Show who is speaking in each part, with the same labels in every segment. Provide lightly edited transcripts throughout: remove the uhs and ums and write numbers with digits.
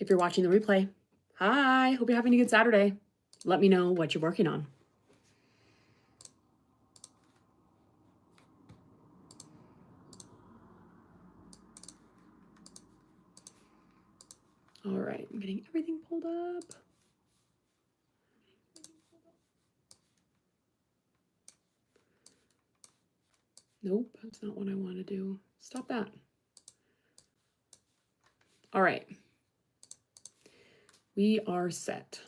Speaker 1: if you're watching the replay. Hi, hope you're having a good Saturday. Let me know what you're working on. All right, I'm getting everything pulled up. Nope, that's not what I want to do. Stop that. All right. We are set.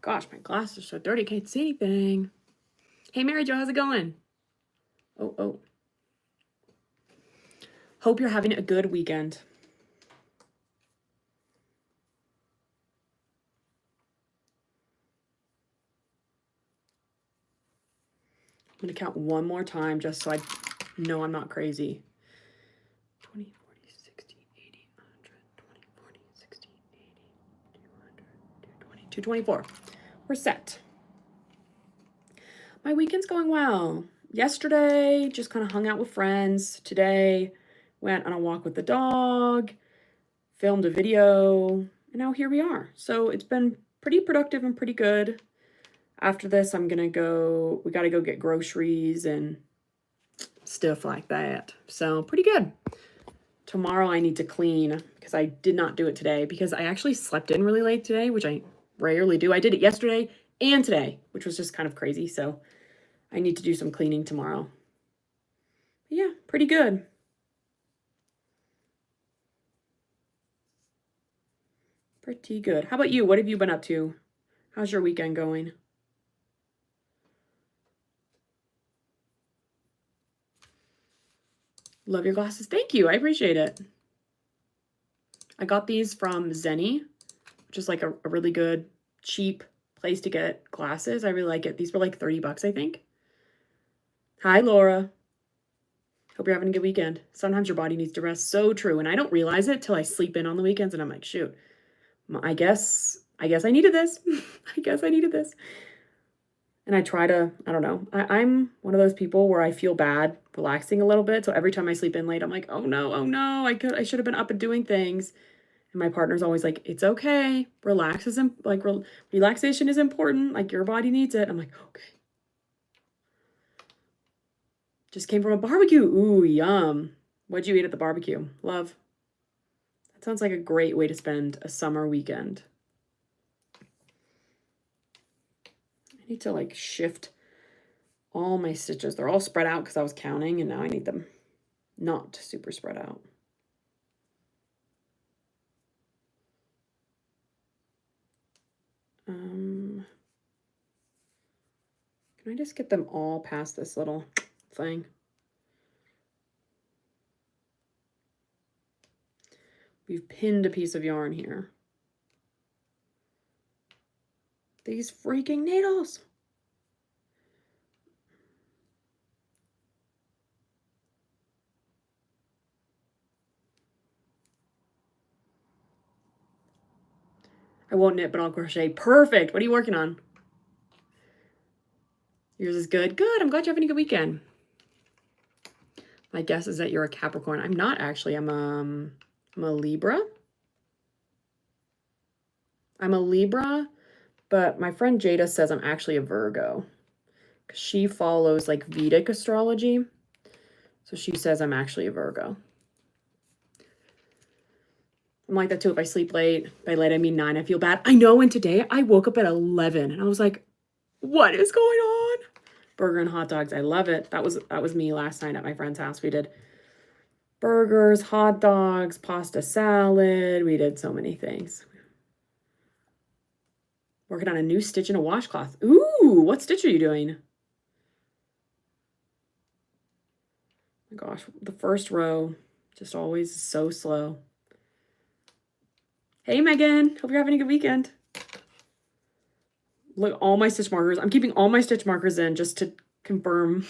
Speaker 1: Gosh, my glasses are so dirty, can't see anything. Hey, Mary Jo, how's it going? Oh. Hope you're having a good weekend. I'm going to count one more time just so I know I'm not crazy. 20, 40, 60, 80, 100, 20, 40, 60, 80, 200, 220, 224. We're set. My weekend's going well. Yesterday, just kind of hung out with friends. Today, went on a walk with the dog, filmed a video, and now here we are. So it's been pretty productive and pretty good. After this, we got to go get groceries and stuff like that. So pretty good. Tomorrow I need to clean because I did not do it today because I actually slept in really late today, which I rarely do. I did it yesterday and today, which was just kind of crazy. So I need to do some cleaning tomorrow. But yeah, pretty good. Pretty good. How about you? What have you been up to? How's your weekend going? Love your glasses. Thank you. I appreciate it. I got these from Zenny, which is like a really good, cheap place to get glasses. I really like it. These were like 30 bucks, I think. Hi, Laura. Hope you're having a good weekend. Sometimes your body needs to rest. So true. And I don't realize it till I sleep in on the weekends and I'm like, shoot, I guess I needed this. I guess I needed this. And I try to, I don't know. I'm one of those people where I feel bad relaxing a little bit. So every time I sleep in late, I'm like, oh no, I should have been up and doing things. And my partner's always like, it's okay. Relaxation is important. Like your body needs it. I'm like, okay. Just came from a barbecue. Ooh, yum. What'd you eat at the barbecue? Love. That sounds like a great way to spend a summer weekend. I need to like shift all my stitches. They're all spread out because I was counting and now I need them not super spread out. Can I just get them all past this little thing? We've pinned a piece of yarn here. These freaking needles. I won't knit, but I'll crochet. Perfect. What are you working on? Yours is good. Good. I'm glad you're having a good weekend. My guess is that you're a Capricorn. I'm not actually. I'm a Libra. I'm a Libra, but my friend Jada says I'm actually a Virgo. She follows like Vedic astrology. So she says I'm actually a Virgo. I'm like that too. If I sleep late, by late I mean 9, I feel bad. I know, and today I woke up at 11 and I was like, what is going on? Burger and hot dogs. I love it. That was me last night at my friend's house. We did burgers, hot dogs, pasta salad. We did so many things. Working on a new stitch and a washcloth. Ooh, what stitch are you doing? Oh my gosh, the first row just always so slow. Hey, Megan. Hope you're having a good weekend. Look, all my stitch markers. I'm keeping all my stitch markers in just to confirm,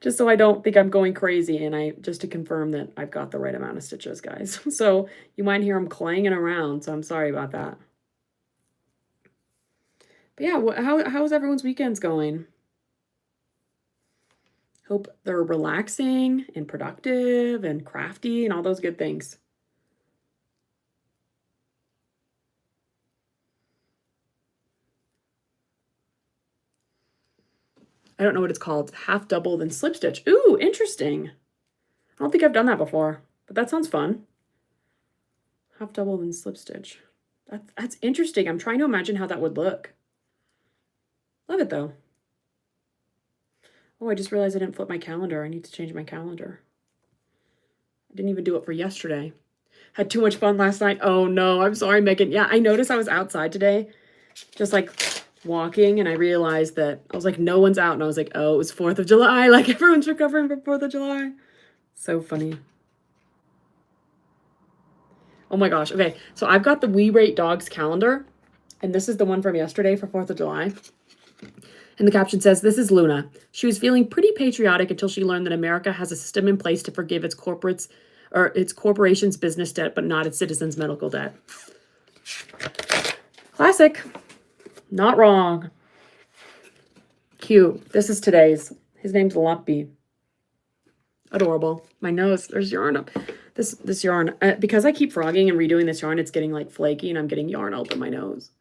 Speaker 1: just so I don't think I'm going crazy, and just to confirm that I've got the right amount of stitches, guys. So you might hear them clanging around, so I'm sorry about that. But yeah, how's everyone's weekends going? Hope they're relaxing and productive and crafty and all those good things. I don't know what it's called. Half double then slip stitch. Ooh, interesting. I don't think I've done that before, but that sounds fun. Half double then slip stitch. That's interesting. I'm trying to imagine how that would look. Love it though. Oh, I just realized I didn't flip my calendar. I need to change my calendar. I didn't even do it for yesterday. Had too much fun last night. Oh no, I'm sorry, Megan. Yeah, I noticed I was outside today, just like walking, and I realized that I was like, no one's out. And I was like, oh, it was 4th of July. Like everyone's recovering from 4th of July. So funny. Oh my gosh. Okay, so I've got the We Rate Dogs calendar, and this is the one from yesterday for 4th of July. And the caption says, "This is Luna. She was feeling pretty patriotic until she learned that America has a system in place to forgive its corporations' business debt, but not its citizens' medical debt." Classic. Not wrong. Cute. This is today's. His name's Lumpy. Adorable. My nose. There's yarn up. This yarn. Because I keep frogging and redoing this yarn, it's getting like flaky, and I'm getting yarn up in my nose.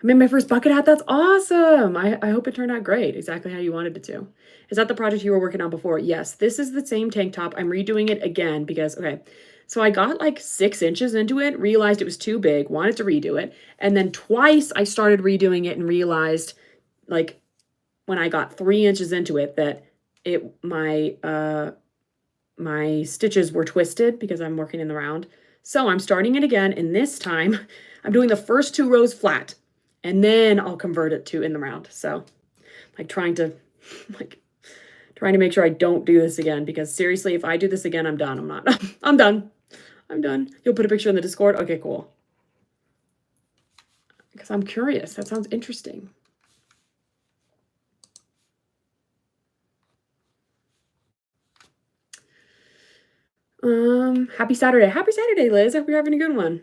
Speaker 1: I made my first bucket hat. That's awesome. I hope it turned out great. Exactly how you wanted it to. Is that the project you were working on before? Yes. This is the same tank top. I'm redoing it again because, okay, so I got like 6 inches into it, realized it was too big, wanted to redo it. And then twice I started redoing it and realized, like, when I got 3 inches into it, that my stitches were twisted because I'm working in the round. So I'm starting it again, and this time I'm doing the first 2 rows flat, and then I'll convert it to in the round. So like trying to make sure I don't do this again, because seriously, if I do this again, I'm done. I'm not. I'm done. I'm done. You'll put a picture in the Discord? Okay, cool. Because I'm curious. That sounds interesting. Happy Saturday. Happy Saturday, Liz. I hope you're having a good one.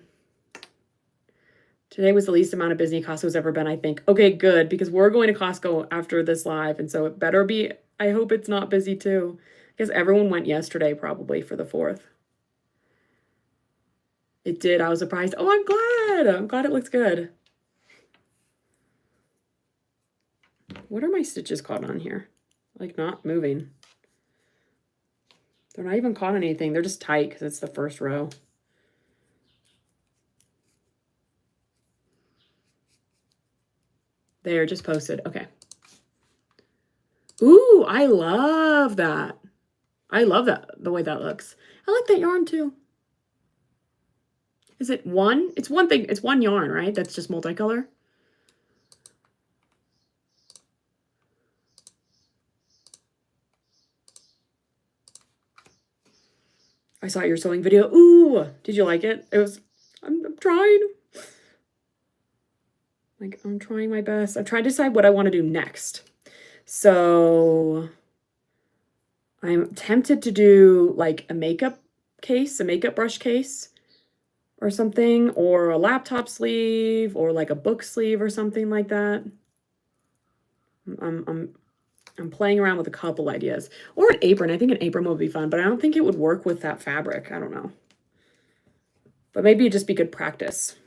Speaker 1: Today was the least amount of busy Costco's ever been, I think. Okay, good, because we're going to Costco after this live, and so it better be, I hope it's not busy too. Because everyone went yesterday probably for the 4th. It did. I was surprised. Oh, I'm glad. I'm glad it looks good. What are my stitches caught on here? Like not moving. They're not even caught on anything. They're just tight because it's the first row. They're just posted. Okay. Ooh, I love that. I love that, the way that looks. I like that yarn too. Is it one? It's one thing. It's one yarn, right? That's just multicolor. I saw your sewing video. Ooh, did you like it? It was, I'm trying. Like, I'm trying my best. I'm trying to decide what I want to do next. So I'm tempted to do like a makeup case, a makeup brush case or something, or a laptop sleeve, or like a book sleeve or something like that. I'm playing around with a couple ideas. Or an apron. I think an apron would be fun, but I don't think it would work with that fabric. I don't know. But maybe it'd just be good practice.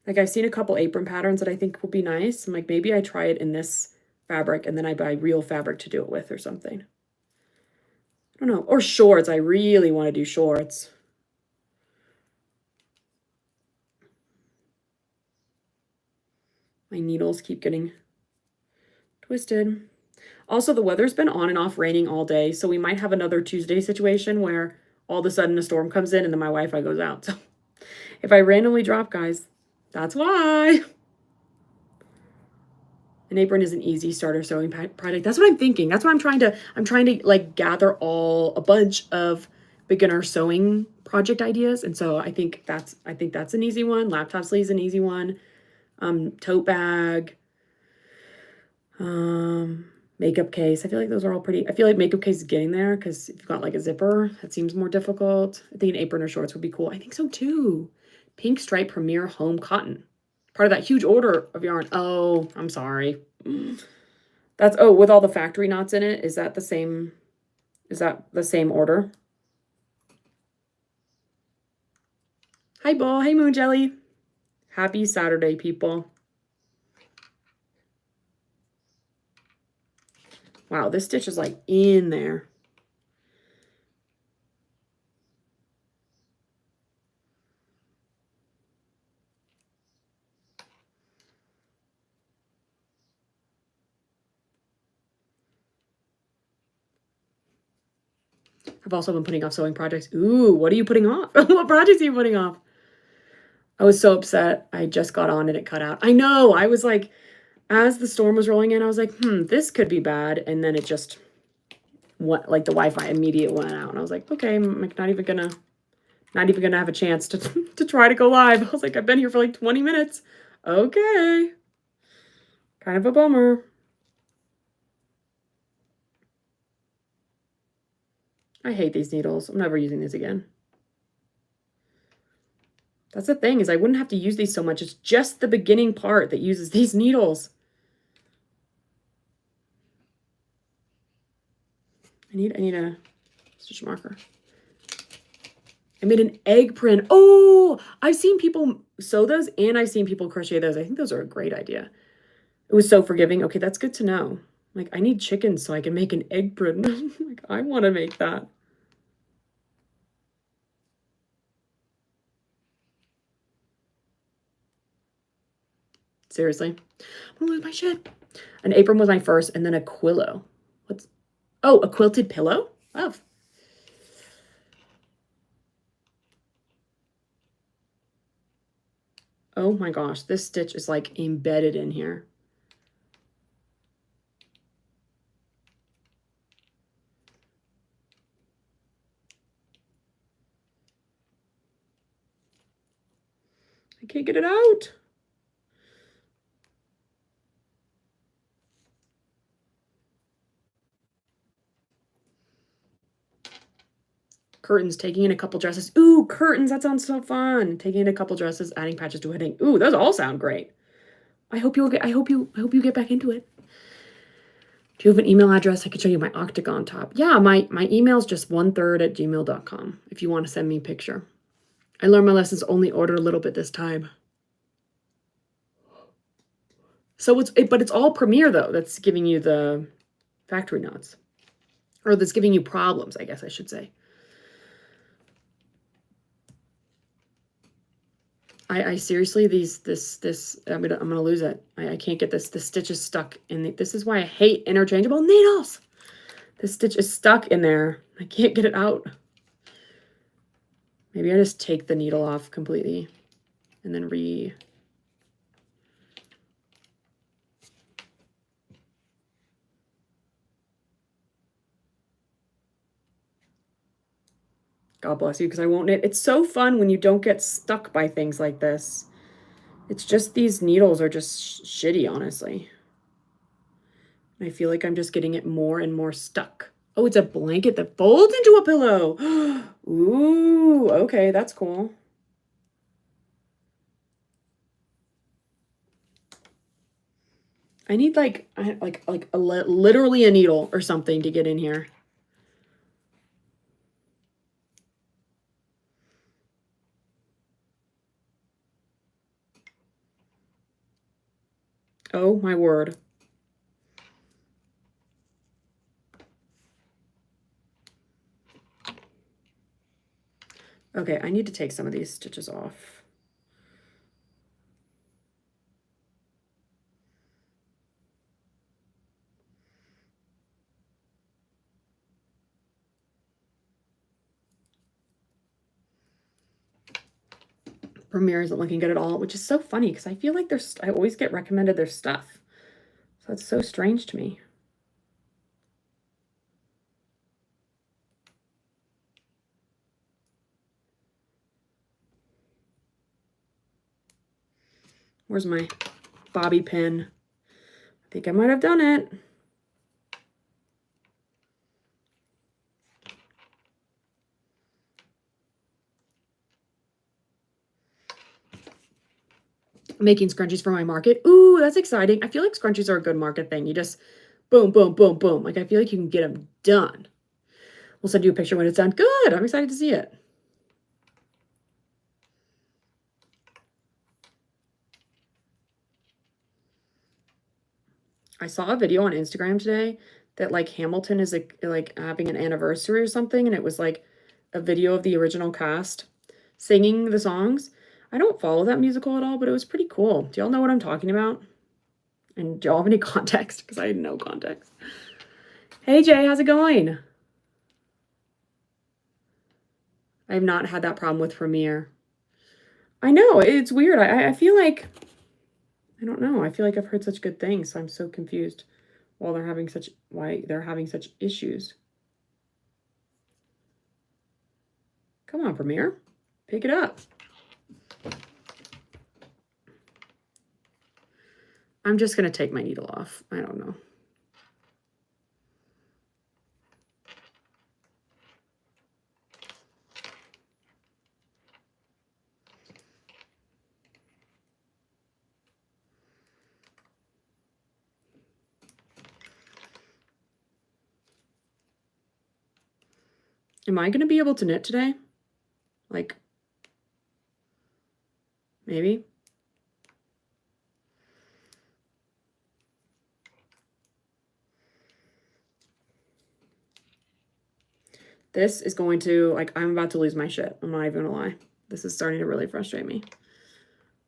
Speaker 1: Like, I've seen a couple apron patterns that I think will be nice. I'm like, maybe I try it in this fabric and then I buy real fabric to do it with or something. I don't know. Or shorts. I really want to do shorts. My needles keep getting twisted. Also, the weather's been on and off raining all day, so we might have another Tuesday situation where all of a sudden a storm comes in and then my Wi-Fi goes out. So if I randomly drop, guys, that's why. An apron is an easy starter sewing project. That's what I'm thinking. That's what I'm trying to like gather a bunch of beginner sewing project ideas. And so I think that's an easy one. Laptop sleeve is an easy one. Tote bag. Makeup case. I feel like those are all pretty. I feel like makeup case is getting there because if you've got like a zipper, that seems more difficult. I think an apron or shorts would be cool. I think so too. Pink stripe Premier Home Cotton. Part of that huge order of yarn. Oh, I'm sorry. That's, oh, with all the factory knots in it. Is that the same? Is that the same order? Hi, Bull. Hey, Moon Jelly. Happy Saturday, people. Wow, this stitch is like in there. I've also been putting off sewing projects. Ooh, what are you putting off? What projects are you putting off? I was so upset. I just got on and it cut out. I know. I was like, as the storm was rolling in, I was like, this could be bad. And then it just went, like the Wi-Fi immediate went out. And I was like, okay, I'm like not even gonna have a chance to to try to go live. I was like, I've been here for like 20 minutes. Okay. Kind of a bummer. I hate these needles. I'm never using these again. That's the thing, is I wouldn't have to use these so much. It's just the beginning part that uses these needles. I need a stitch marker. I made an egg print. Oh, I've seen people sew those and I've seen people crochet those. I think those are a great idea. It was so forgiving. Okay, that's good to know. Like, I need chickens so I can make an egg print. Like, I want to make that. Seriously. I'm gonna lose my shit. An apron was my first, and then a quillo. What's... Oh, a quilted pillow? Love. Oh my gosh, this stitch is like embedded in here. I can't get it out. Curtains, taking in a couple dresses. Ooh, curtains, that sounds so fun. Taking in a couple dresses, adding patches to a heading. Ooh, those all sound great. I hope you get back into it. Do you have an email address? I could show you my octagon top. Yeah, my email's just 1/3@gmail.com if you want to send me a picture. I learned my lessons, only ordered a little bit this time. So but it's all Premier though that's giving you the factory knots. Or that's giving you problems, I guess I should say. I seriously, I'm gonna lose it. I can't get this. The stitch is stuck in this is why I hate interchangeable needles. This stitch is stuck in there. I can't get it out. Maybe I just take the needle off completely and then God bless you, because I won't knit. It's so fun when you don't get stuck by things like this. It's just these needles are just shitty, honestly. I feel like I'm just getting it more and more stuck. Oh, it's a blanket that folds into a pillow. Ooh, okay, that's cool. I need like literally a needle or something to get in here. Oh my word. Okay, I need to take some of these stitches off. Premier isn't looking good at all, which is so funny because I feel like I always get recommended their stuff. So that's so strange to me. Where's my bobby pin? I think I might have done it. Making scrunchies for my market. Ooh, that's exciting. I feel like scrunchies are a good market thing. You just boom, boom, boom, boom. Like, I feel like you can get them done. We'll send you a picture when it's done. Good. I'm excited to see it. I saw a video on Instagram today that like Hamilton is like having an anniversary or something, and it was like a video of the original cast singing the songs. I don't follow that musical at all, but it was pretty cool. Do y'all know what I'm talking about? And do y'all have any context? Because I had no context. Hey Jay, how's it going? I have not had that problem with Premiere. I know, it's weird. I feel like, I don't know. I feel like I've heard such good things, so I'm so confused why they're having such issues. Come on, Premiere. Pick it up. I'm just going to take my needle off. I don't know. Am I going to be able to knit today? Like, maybe? This is going to, like, I'm about to lose my shit. I'm not even gonna lie. This is starting to really frustrate me.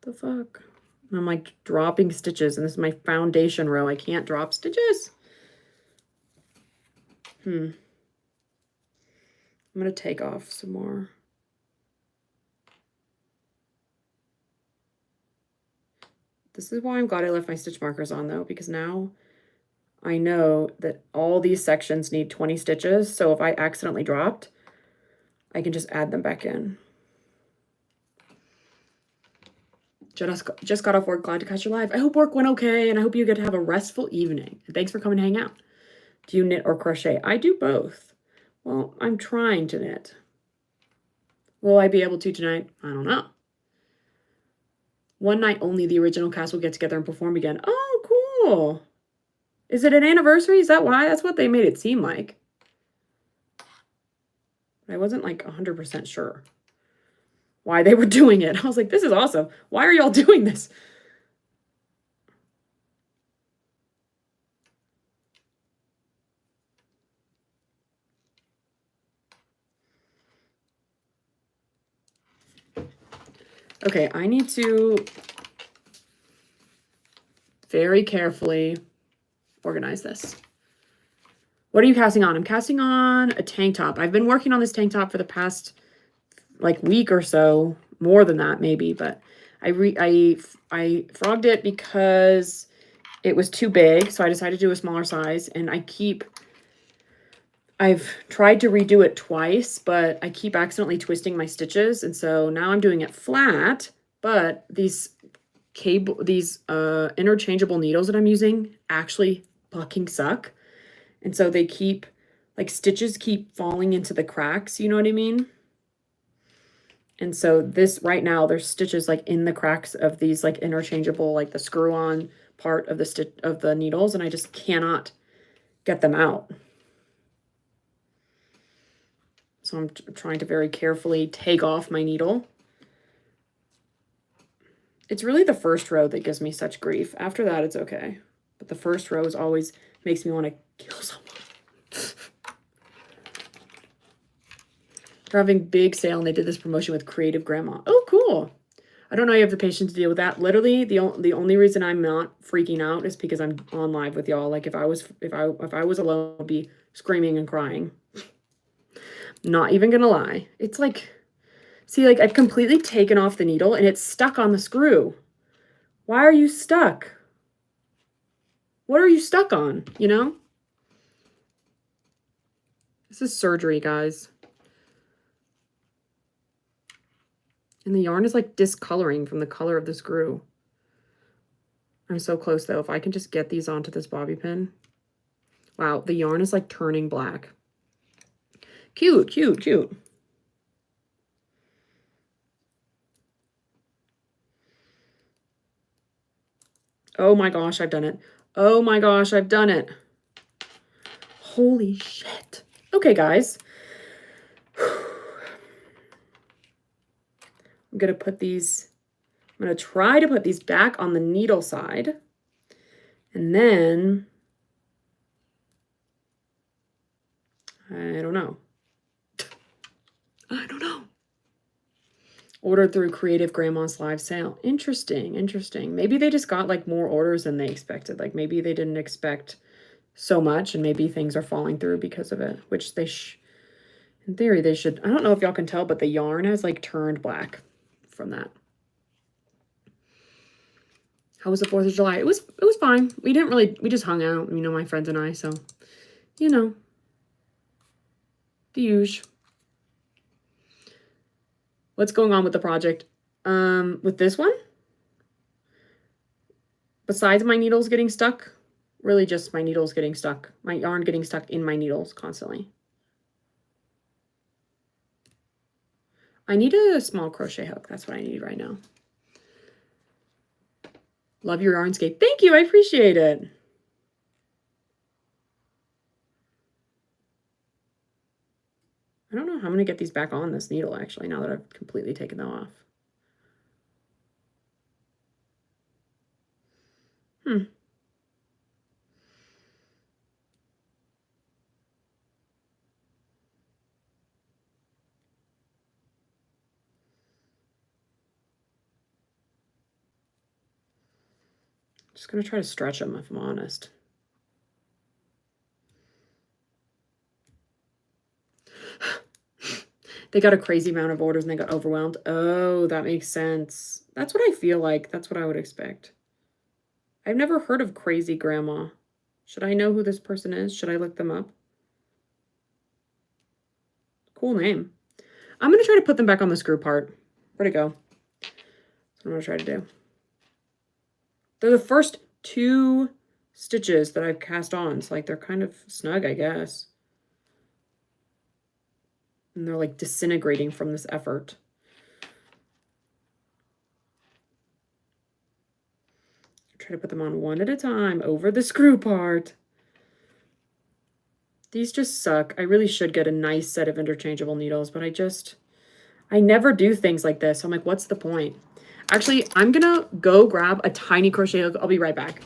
Speaker 1: The fuck? I'm like dropping stitches, and this is my foundation row. I can't drop stitches. I'm gonna take off some more. This is why I'm glad I left my stitch markers on though, because now I know that all these sections need 20 stitches. So if I accidentally dropped, I can just add them back in. Just got off work, glad to catch you live. I hope work went okay, and I hope you get to have a restful evening. And thanks for coming to hang out. Do you knit or crochet? I do both. Well, I'm trying to knit. Will I be able to tonight? I don't know. One night only, the original cast will get together and perform again. Oh, cool. Is it an anniversary? Is that why? That's what they made it seem like. I wasn't like 100% sure why they were doing it. I was like, this is awesome. Why are y'all doing this? Okay, I need to very carefully organize this. What are you casting on? I'm casting on a tank top. I've been working on this tank top for the past like week or so, more than that maybe, but I frogged it because it was too big, so I decided to do a smaller size, and I've tried to redo it twice, but I keep accidentally twisting my stitches, and so now I'm doing it flat, but these interchangeable needles that I'm using actually fucking suck. And so they keep, like, stitches keep falling into the cracks, you know what I mean? And so this, right now, there's stitches, like, in the cracks of these, like, interchangeable, like, the screw-on part of the needles, and I just cannot get them out. So I'm trying to very carefully take off my needle. It's really the first row that gives me such grief. After that, it's okay. But the first row is always makes me want to kill someone. They're having big sale, and they did this promotion with Creative Grandma. Oh, cool. I don't know you have the patience to deal with that. Literally, the only reason I'm not freaking out is because I'm on live with y'all. Like, if I was alone, I'd be screaming and crying. Not even gonna lie. It's like, see, like, I've completely taken off the needle, and it's stuck on the screw. Why are you stuck? What are you stuck on, you know? This is surgery, guys. And the yarn is like discoloring from the color of the screw. I'm so close though. If I can just get these onto this bobby pin. Wow, the yarn is like turning black. Cute, cute, cute. Oh my gosh, I've done it. Oh my gosh, I've done it. Holy shit. Okay, guys. I'm going to put these, I'm going to try to put these back on the needle side. And then, I don't know. I don't know. Ordered through Creative Grandma's live sale. Interesting, interesting. Maybe they just got like more orders than they expected. Like maybe they didn't expect so much and maybe things are falling through because of it, which they in theory they should. I don't know if y'all can tell, but the yarn has like turned black from that. How was the 4th of July? It was fine. We just hung out, you know, my friends and I, so you know, the usual. What's going on with the project? With this one? Besides my needles getting stuck, really just my needles getting stuck. My yarn getting stuck in my needles constantly. I need a small crochet hook. That's what I need right now. Love your yarnscape. Thank you. I appreciate it. I don't know how I'm going to get these back on this needle, actually, now that I've completely taken them off. Just going to try to stretch them, if I'm honest. They got a crazy amount of orders and they got overwhelmed. Oh, that makes sense. That's what I feel like. That's what I would expect. I've never heard of Crazy Grandma. Should I know who this person is? Should I look them up? Cool name. I'm going to try to put them back on the screw part. Where'd it go? That's what I'm going to try to do. They're the first 2 stitches that I've cast on. So like they're kind of snug, I guess. And they're like disintegrating from this effort. Try to put them on one at a time over the screw part. These just suck. I really should get a nice set of interchangeable needles, but I never do things like this. So I'm like, what's the point? Actually, I'm gonna go grab a tiny crochet hook. I'll be right back.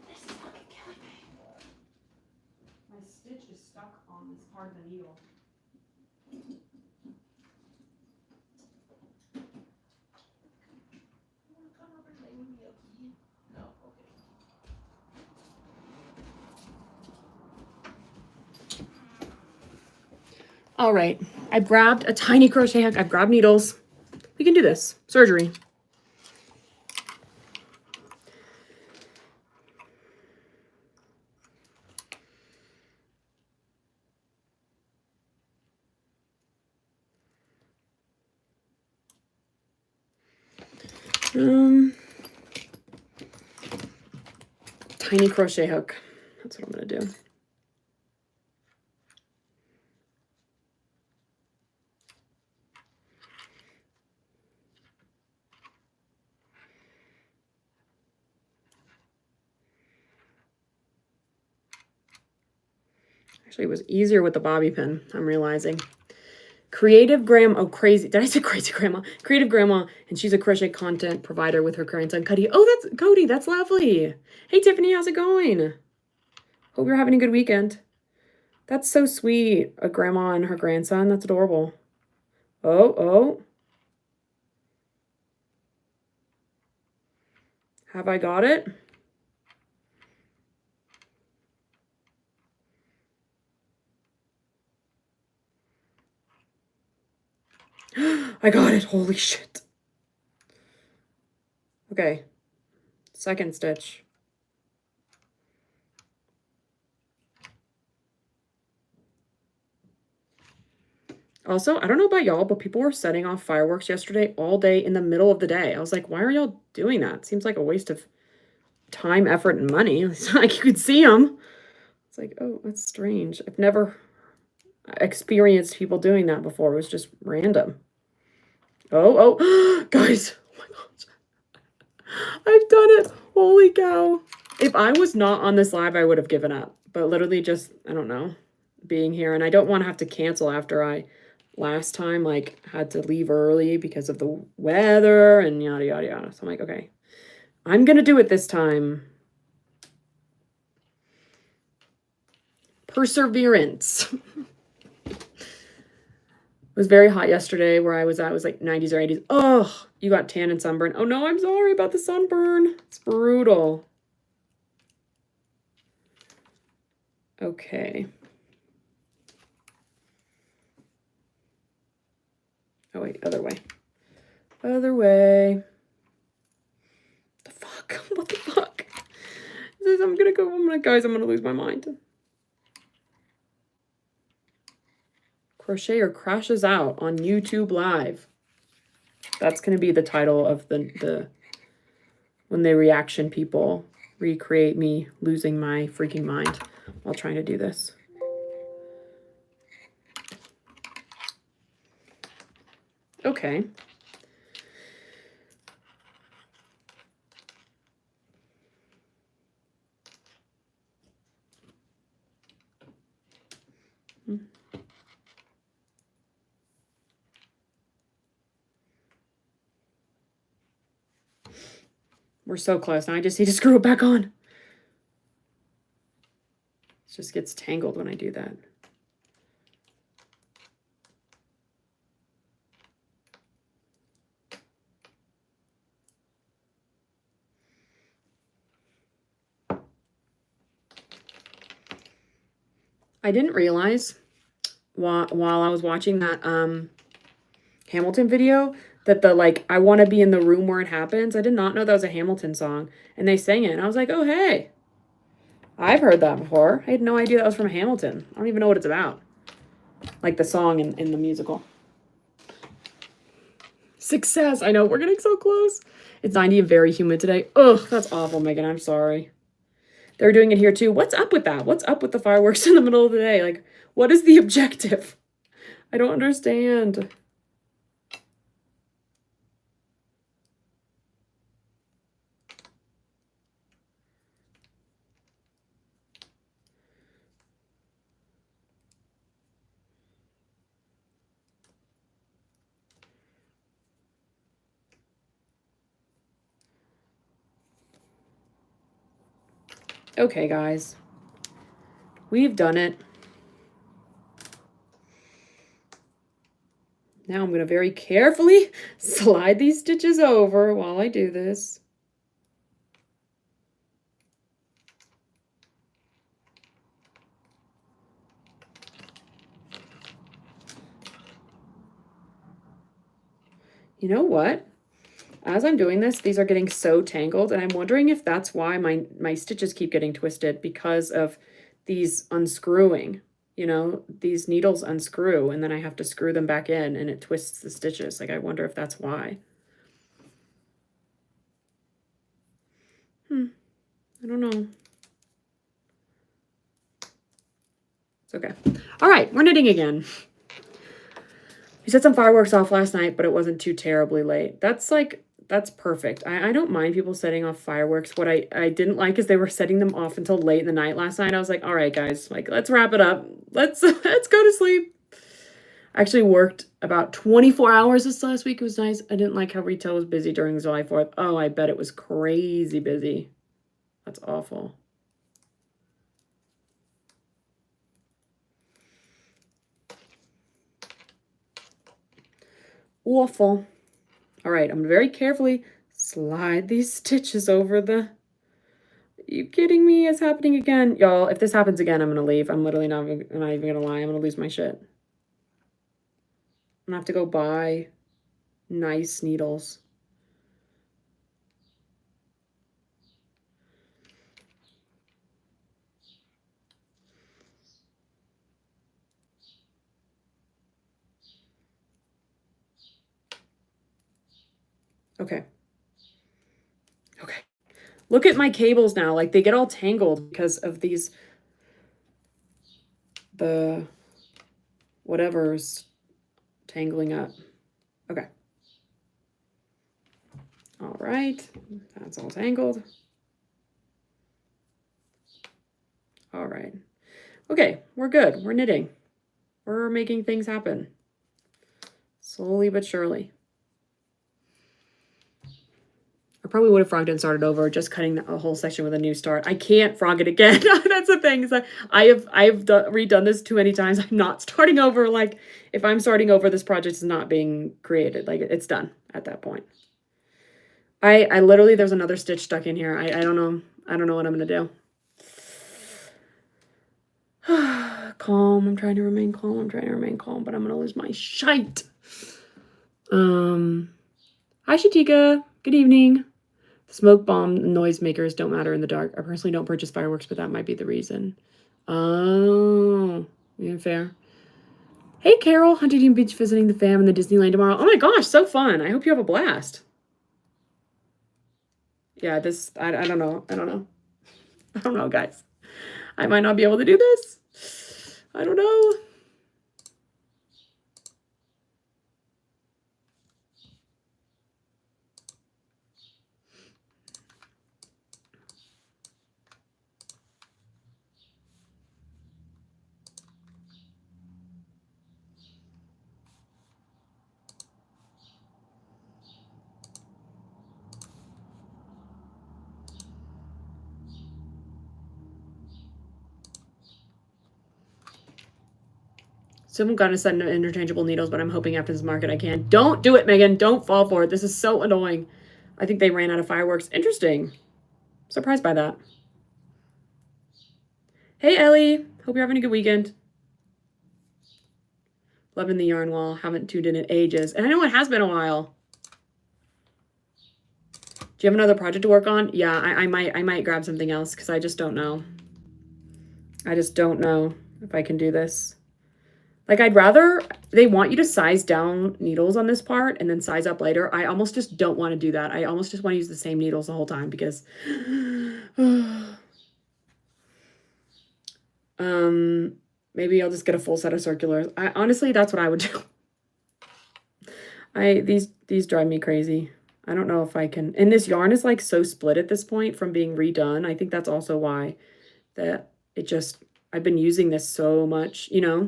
Speaker 1: This is fucking killing me. My stitch is stuck on this part of the needle. All right, I've grabbed a tiny crochet hook. I've grabbed needles. We can do this. Surgery. Tiny crochet hook. That's what I'm gonna do. Actually, it was easier with the bobby pin, I'm realizing. Creative Grandma, oh crazy, did I say Crazy Grandma? Creative Grandma, and she's a crochet content provider with her grandson, Cody. Oh, that's Cody, that's lovely. Hey, Tiffany, how's it going? Hope you're having a good weekend. That's so sweet, a grandma and her grandson, that's adorable. Oh. Have I got it? I got it, holy shit. Okay, second stitch. Also, I don't know about y'all, but people were setting off fireworks yesterday all day in the middle of the day. I was like, why are y'all doing that? Seems like a waste of time, effort, and money. It's not like you could see them. It's like, oh, that's strange. I've never experienced people doing that before. It was just random. Oh, guys. Oh my gosh. I've done it. Holy cow. If I was not on this live, I would have given up. But literally just, I don't know, being here. And I don't want to have to cancel after I last time, like, had to leave early because of the weather and yada, yada, yada. So I'm like, okay, I'm going to do it this time. Perseverance. It was very hot yesterday where I was at. It was like 90s or 80s. Oh, you got tan and sunburn. Oh no, I'm sorry about the sunburn. It's brutal. Okay. Oh wait, other way. Other way. The fuck? What the fuck? I'm gonna lose my mind. Crocheter crashes out on YouTube Live. That's gonna be the title of the when they reaction people recreate me losing my freaking mind while trying to do this. Okay. We're so close. Now I just need to screw it back on. It just gets tangled when I do that. I didn't realize while I was watching that Hamilton video that the like I want to be in the room where it happens. I did not know that was a Hamilton song, and they sang it, and I was like, oh hey, I've heard that before. I had no idea that was from Hamilton. I don't even know what it's about, like the song in the musical. Success. I know, we're getting so close. It's 90 and very humid today. Ugh, that's awful, Megan. I'm sorry. They're doing it here too. What's up with that? What's up with the fireworks in the middle of the day? Like, what is the objective? I don't understand. Okay, guys. We've done it. Now I'm going to very carefully slide these stitches over while I do this. You know what? As I'm doing this, these are getting so tangled, and I'm wondering if that's why my stitches keep getting twisted, because of these unscrewing. You know, these needles unscrew, and then I have to screw them back in, and it twists the stitches. Like, I wonder if that's why. I don't know. It's okay. All right, we're knitting again. We set some fireworks off last night, but it wasn't too terribly late. That's perfect. I don't mind people setting off fireworks. What I didn't like is they were setting them off until late in the night last night. I was like, all right, guys, like, let's wrap it up. Let's go to sleep. I actually worked about 24 hours this last week. It was nice. I didn't like how retail was busy during July 4th. Oh, I bet it was crazy busy. That's awful. Awful. All right, I'm gonna very carefully slide these stitches over the... Are you kidding me? It's happening again. Y'all, if this happens again, I'm gonna leave. I'm literally not even gonna lie. I'm gonna lose my shit. I'm gonna have to go buy nice needles. Okay. Okay. Look at my cables now. Like, they get all tangled because of these, the whatever's tangling up. Okay. All right. That's all tangled. All right. Okay, we're good. We're knitting. We're making things happen. Slowly but surely. I probably would have frogged and started over, just cutting a whole section with a new start. I can't frog it again. That's the thing. So I've redone this too many times. I'm not starting over. Like, if I'm starting over, this project is not being created. Like, it's done at that point. I literally, there's another stitch stuck in here. I don't know. I don't know what I'm gonna do. Calm. I'm trying to remain calm. I'm trying to remain calm, but I'm gonna lose my shite. Hi, Shatika. Good evening. Smoke bomb noisemakers don't matter in the dark. I personally don't purchase fireworks, but that might be the reason. Oh, yeah, fair. Hey, Carol. Huntington Beach visiting the fam in the Disneyland tomorrow. Oh my gosh, so fun. I hope you have a blast. Yeah, this, I don't know. I don't know. I don't know, guys. I might not be able to do this. I don't know. Someone got to send interchangeable needles, but I'm hoping after this market I can. Don't do it, Megan. Don't fall for it. This is so annoying. I think they ran out of fireworks. Interesting. Surprised by that. Hey, Ellie. Hope you're having a good weekend. Loving the yarn wall. Haven't tuned in ages. And I know it has been a while. Do you have another project to work on? Yeah, I might grab something else because I just don't know. I just don't know if I can do this. Like, I'd rather, they want you to size down needles on this part and then size up later. I almost just don't want to do that. I almost just want to use the same needles the whole time because, maybe I'll just get a full set of circulars. Honestly, that's what I would do. These drive me crazy. I don't know if I can, and this yarn is like so split at this point from being redone. I think that's also why that it just, I've been using this so much, you know?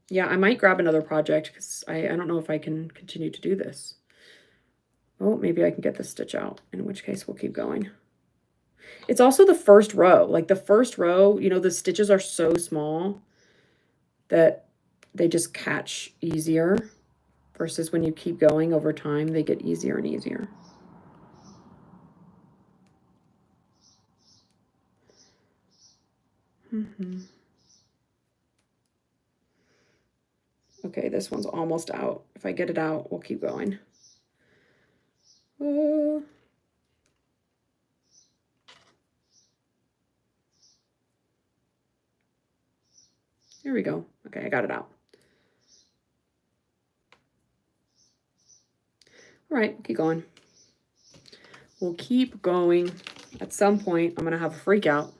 Speaker 1: Yeah, I might grab another project because I don't know if I can continue to do this. Oh, maybe I can get this stitch out, in which case we'll keep going. It's also the first row. Like, the first row, you know, the stitches are so small that they just catch easier versus when you keep going over time, they get easier and easier. Okay, this one's almost out. If I get it out, we'll keep going. Here we go. Okay, I got it out. All right, keep going. We'll keep going. At some point, I'm going to have a freak out.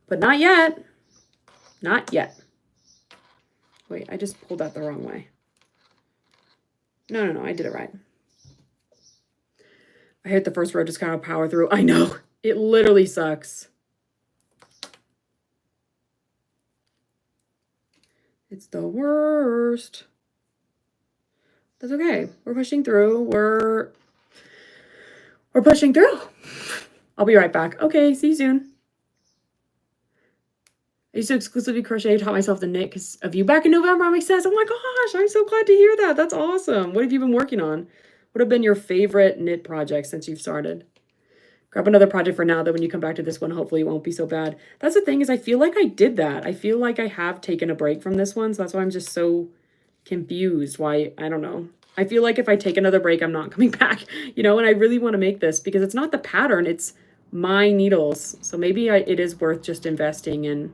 Speaker 1: But not yet. Not yet. Wait, I just pulled that the wrong way. No, I did it right. I hit the first row, just kind of power through. I know. It literally sucks. It's the worst. That's okay. We're pushing through. We're pushing through. I'll be right back. Okay, see you soon. I used to exclusively crochet, taught myself to knit because of you back in November. I'm obsessed. Oh my gosh, I'm so glad to hear that. That's awesome. What have you been working on? What have been your favorite knit projects since you've started? Grab another project for now, that when you come back to this one, hopefully it won't be so bad. That's the thing, is I feel like I did that. I feel like I have taken a break from this one, so that's why I'm just so confused. Why, I don't know. I feel like if I take another break, I'm not coming back, you know, and I really want to make this because it's not the pattern, it's my needles. So maybe it is worth just investing in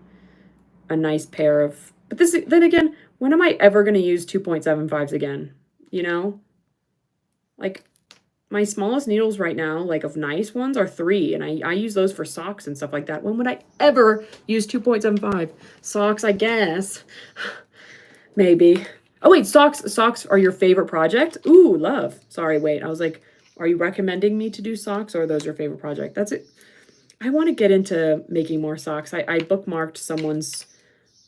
Speaker 1: a nice pair of, but this, then again, when am I ever going to use 2.75s again? You know? Like, my smallest needles right now, like of nice ones, are 3, and I use those for socks and stuff like that. When would I ever use 2.75? Socks, I guess. Maybe. Oh, wait, socks are your favorite project? Ooh, love. Sorry, wait. I was like, are you recommending me to do socks, or are those your favorite project? That's it. I want to get into making more socks. I bookmarked someone's,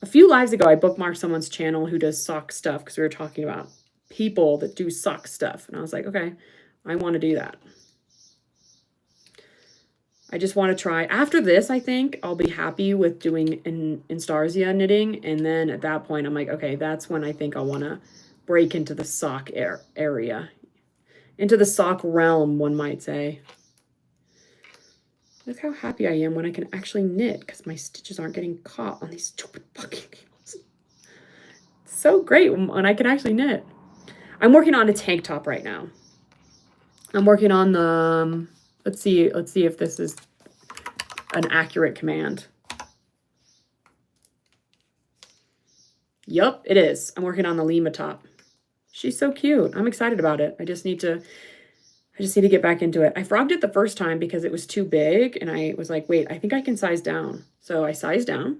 Speaker 1: a few lives ago, I bookmarked someone's channel who does sock stuff because we were talking about people that do sock stuff. And I was like, okay, I want to do that. I just want to try. After this, I think I'll be happy with doing Intarsia knitting. And then at that point, I'm like, okay, that's when I think I'll want to break into the sock area. Into the sock realm, one might say. Look how happy I am when I can actually knit because my stitches aren't getting caught on these stupid fucking needles. It's so great when I can actually knit. I'm working on a tank top right now. I'm working on the, let's see if this is an accurate command. Yup, it is. I'm working on the Lima top. She's so cute. I'm excited about it. I just need to get back into it. I frogged it the first time because it was too big, and I was like, wait, I think I can size down. So I sized down,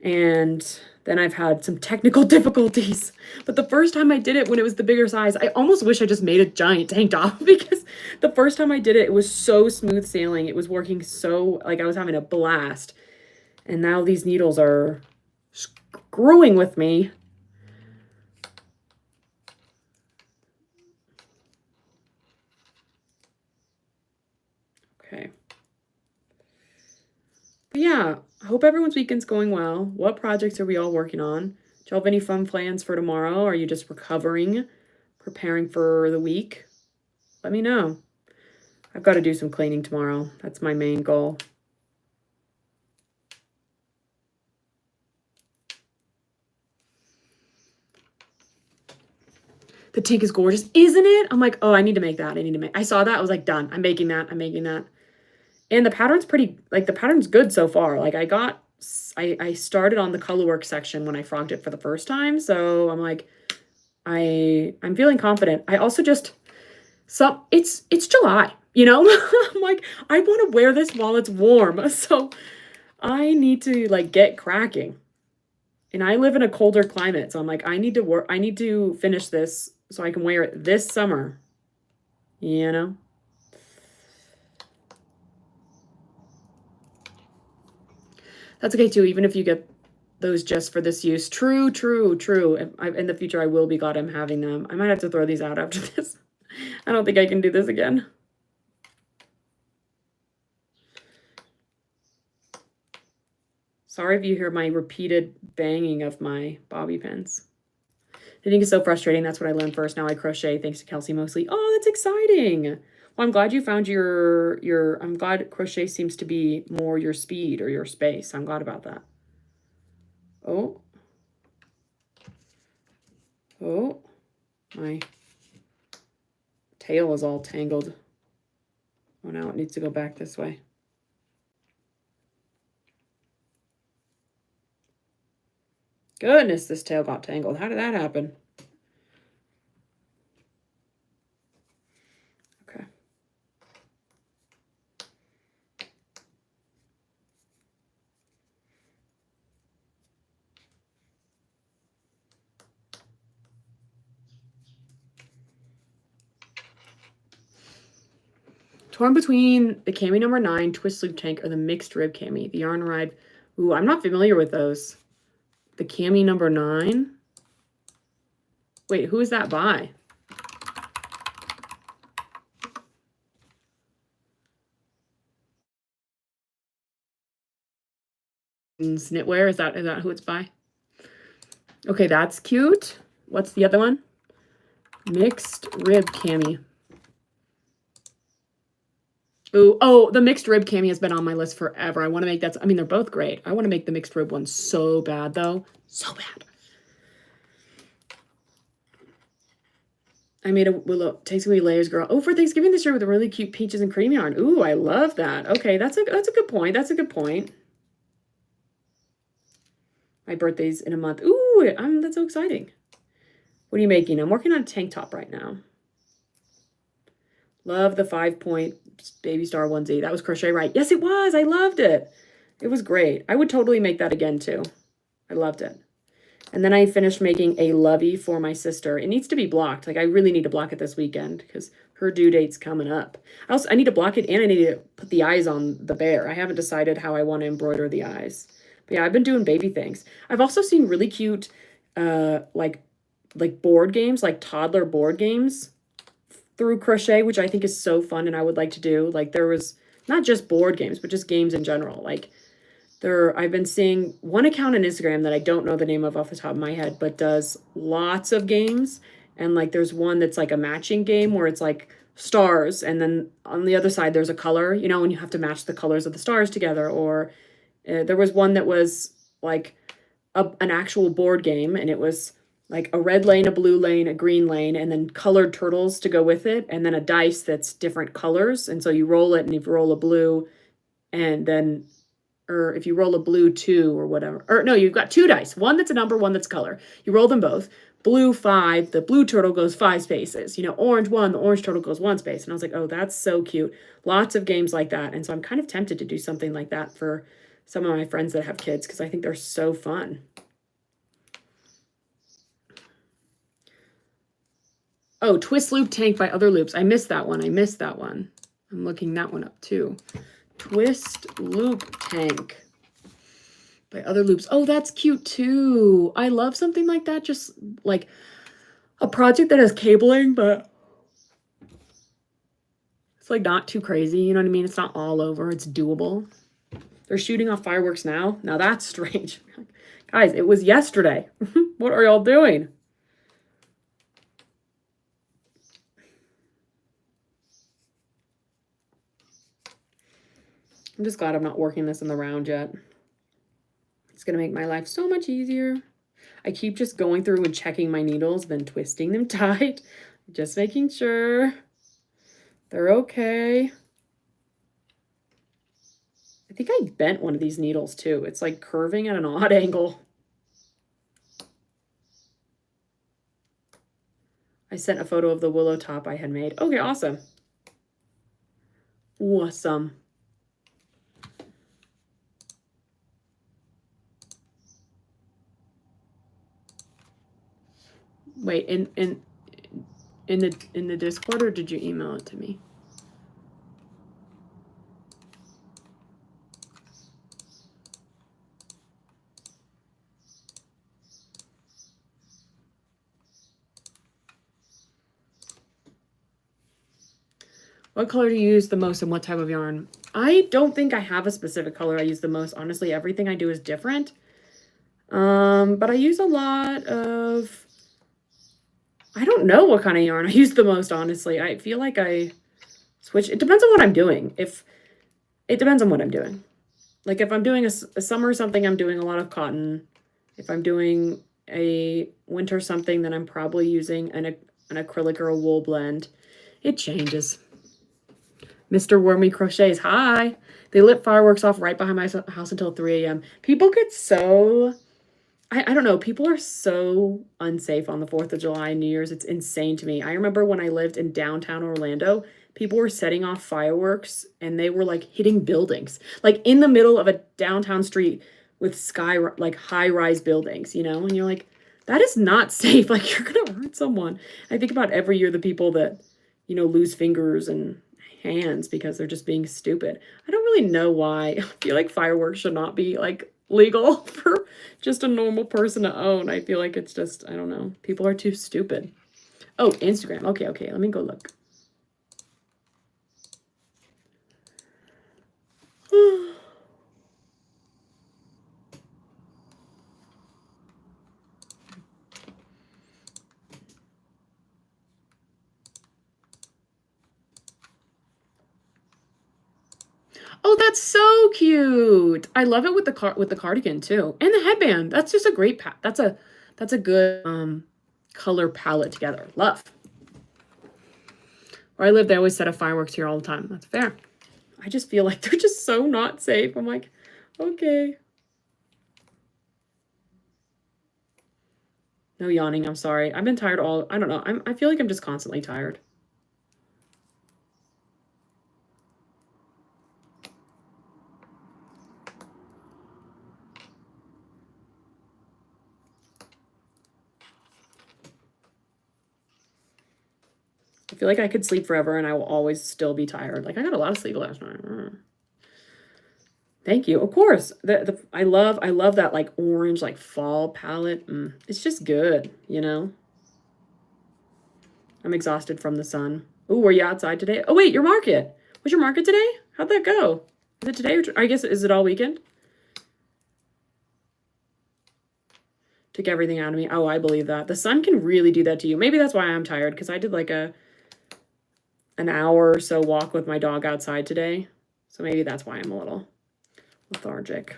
Speaker 1: and then I've had some technical difficulties. But the first time I did it when it was the bigger size, I almost wish I just made a giant tank top because the first time I did it, it was so smooth sailing. It was working so, like I was having a blast. And now these needles are screwing with me. Okay. But yeah, I hope everyone's weekend's going well. What projects are we all working on? Do you have any fun plans for tomorrow? Are you just recovering, preparing for the week? Let me know. I've got to do some cleaning tomorrow. That's my main goal. The tank is gorgeous, isn't it? I'm like, oh, I need to make that. I saw that. I was like, done. I'm making that. And the pattern's pretty, like the pattern's good so far. Like I started on the colorwork section when I frogged it for the first time. So I'm like, I'm feeling confident. I also just, it's July, you know? I'm like, I want to wear this while it's warm. So I need to like get cracking. And I live in a colder climate. So I'm like, I need to finish this so I can wear it this summer, you know? That's okay too, even if you get those just for this use. True. In the future, I will be glad I'm having them. I might have to throw these out after this. I don't think I can do this again. Sorry if you hear my repeated banging of my bobby pins. Knitting is so frustrating. That's what I learned first. Now I crochet thanks to Kelsey mostly. Oh, that's exciting. Well, I'm glad you found I'm glad crochet seems to be more your speed or your space. I'm glad about that. Oh, my tail is all tangled. Oh, now it needs to go back this way. Goodness, this tail got tangled. How did that happen? Okay. Torn between the cami number 9 twist loop tank or the mixed rib cami. The yarn ride. Ooh, I'm not familiar with those. The cami number 9. Wait, who is that by? Knitwear, is that who it's by? Okay, that's cute. What's the other one? Mixed rib cami. Ooh, oh, the mixed rib cami has been on my list forever. I want to make that. I mean, they're both great. I want to make the mixed rib one so bad, though. So bad. I made a willow. Takes away layers, girl. Oh, for Thanksgiving this year with a really cute peaches and cream yarn. Ooh, I love that. Okay, that's a good point. That's a good point. My birthday's in a month. Ooh, that's so exciting. What are you making? I'm working on a tank top right now. Love the 5-point baby star onesie. That was crochet, right? Yes, it was. I loved it. It was great. I would totally make that again too. I loved it. And then I finished making a lovey for my sister. It needs to be blocked. Like I really need to block it this weekend because her due date's coming up. I need to block it and I need to put the eyes on the bear. I haven't decided how I want to embroider the eyes. But yeah, I've been doing baby things. I've also seen really cute like board games, like toddler board games through crochet, which I think is so fun and I would like to do. Like there was not just board games, but just games in general. Like I've been seeing one account on Instagram that I don't know the name of off the top of my head, but does lots of games. And like there's one that's like a matching game where it's like stars, and then on the other side there's a color, you know, and you have to match the colors of the stars together. Or there was one that was like an actual board game, and it was like a red lane, a blue lane, a green lane, and then colored turtles to go with it, and then a dice that's different colors. And so you roll it, and if you roll a blue, and then or if you roll a blue 2 or whatever, or no, you've got 2 dice, one that's a number, one that's color. You roll them both. Blue 5, the blue turtle goes 5 spaces. You know, orange 1, the orange turtle goes 1 space. And I was like, oh, that's so cute. Lots of games like that. And so I'm kind of tempted to do something like that for some of my friends that have kids because I think they're so fun. Oh, Twist Loop Tank by Other Loops. I missed that one. I'm looking that one up too. Twist Loop Tank by Other Loops. Oh, that's cute too. I love something like that. Just like a project that has cabling, but it's like not too crazy. You know what I mean? It's not all over. It's doable. They're shooting off fireworks now. Now that's strange. Guys, it was yesterday. What are y'all doing? I'm just glad I'm not working this in the round yet. It's going to make my life so much easier. I keep just going through and checking my needles, then twisting them tight. Just making sure they're okay. I think I bent one of these needles too. It's like curving at an odd angle. I sent a photo of the willow top I had made. Okay, awesome. Awesome. Wait, in the Discord, or did you email it to me? What color do you use the most and what type of yarn? I don't think I have a specific color I use the most. Honestly, everything I do is different. But I use a lot of, I don't know what kind of yarn I use the most, honestly. I feel like I switch. It depends on what I'm doing. It depends on what I'm doing. Like if I'm doing a summer something, I'm doing a lot of cotton. If I'm doing a winter something, then I'm probably using an acrylic or a wool blend. It changes. Mr. Wormy Crochets, hi. They lit fireworks off right behind my house until 3 a.m. People get so, I don't know, people are so unsafe on the 4th of July and New Year's. It's insane to me. I remember when I lived in downtown Orlando, people were setting off fireworks and they were like hitting buildings, like in the middle of a downtown street with like high-rise buildings, you know? And you're like, that is not safe. Like you're going to hurt someone. I think about every year the people that, you know, lose fingers and hands because they're just being stupid. I don't really know why. I feel like fireworks should not be like legal for just a normal person to own. I feel like it's just, I don't know. People are too stupid. Oh, Instagram. Okay. Let me go look. Oh, that's so cute. I love it with the cardigan too. And the headband. That's just a great that's a good color palette together. Love. Where I live, they always set up fireworks here all the time. That's fair. I just feel like they're just so not safe. I'm like, okay. No yawning, I'm sorry. I've been tired I don't know. I feel like I'm just constantly tired. I feel like I could sleep forever and I will always still be tired. Like I got a lot of sleep last night. Thank you. Of course. I love that like orange like fall palette. It's just good, you know. I'm exhausted from the sun. Oh, were you outside today? Oh wait, your market. Was your market today? How'd that go? Is it today or I guess is it all weekend? Took everything out of me. Oh, I believe that. The sun can really do that to you. Maybe that's why I'm tired because I did like an hour or so walk with my dog outside today. So maybe that's why I'm a little lethargic.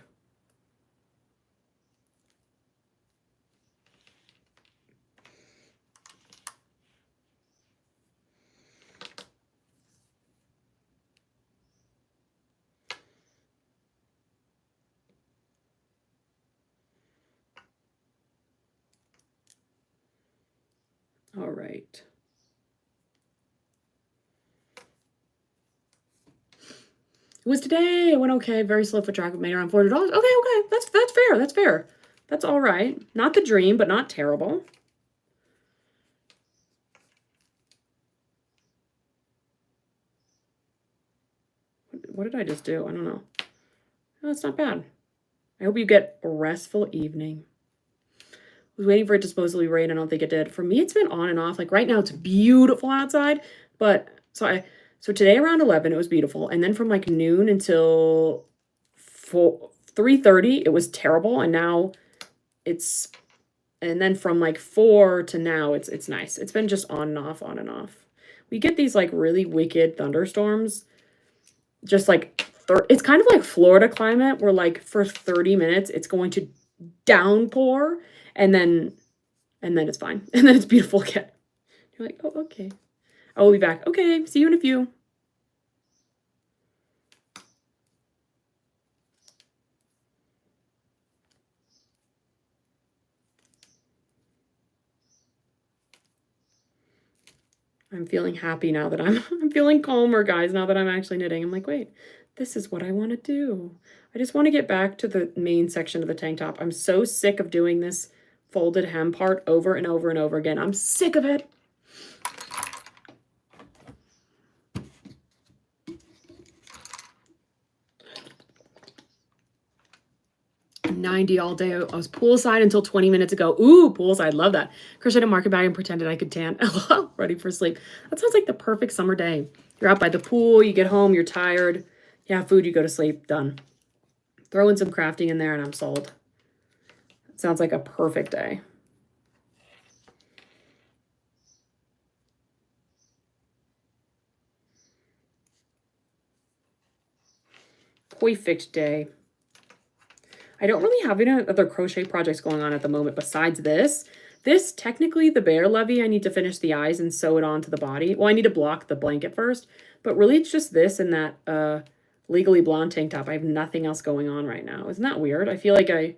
Speaker 1: All right. It was today. It went okay. Very slow foot traffic. Made around $400. Okay. That's fair. That's fair. That's all right. Not the dream, but not terrible. What did I just do? I don't know. No, that's not bad. I hope you get a restful evening. I was waiting for it to supposedly rain. I don't think it did. For me, it's been on and off. Like right now, it's beautiful outside. But so today around 11, it was beautiful. And then from like noon until 3:30, it was terrible. And now and then from like 4 to now, it's nice. It's been just on and off, on and off. We get these like really wicked thunderstorms. Just like, it's kind of like Florida climate where like for 30 minutes, it's going to downpour and then it's fine. And then it's beautiful again. You're like, oh, okay. I will be back. Okay, see you in a few. I'm feeling happy now that I'm feeling calmer, guys, now that I'm actually knitting. I'm like, wait, this is what I want to do. I just want to get back to the main section of the tank top. I'm so sick of doing this folded hem part over and over and over again. I'm sick of it. 90 all day. I was poolside until 20 minutes ago. Ooh, poolside. Love that. Crocheted a market bag and pretended I could tan. Ready for sleep. That sounds like the perfect summer day. You're out by the pool. You get home. You're tired. You have food. You go to sleep. Done. Throw in some crafting in there and I'm sold. That sounds like a perfect day. Perfect day. I don't really have any other crochet projects going on at the moment besides this. This, technically, the bear levy, I need to finish the eyes and sew it onto the body. Well, I need to block the blanket first. But really, it's just this and that Legally Blonde tank top. I have nothing else going on right now. Isn't that weird? I feel like I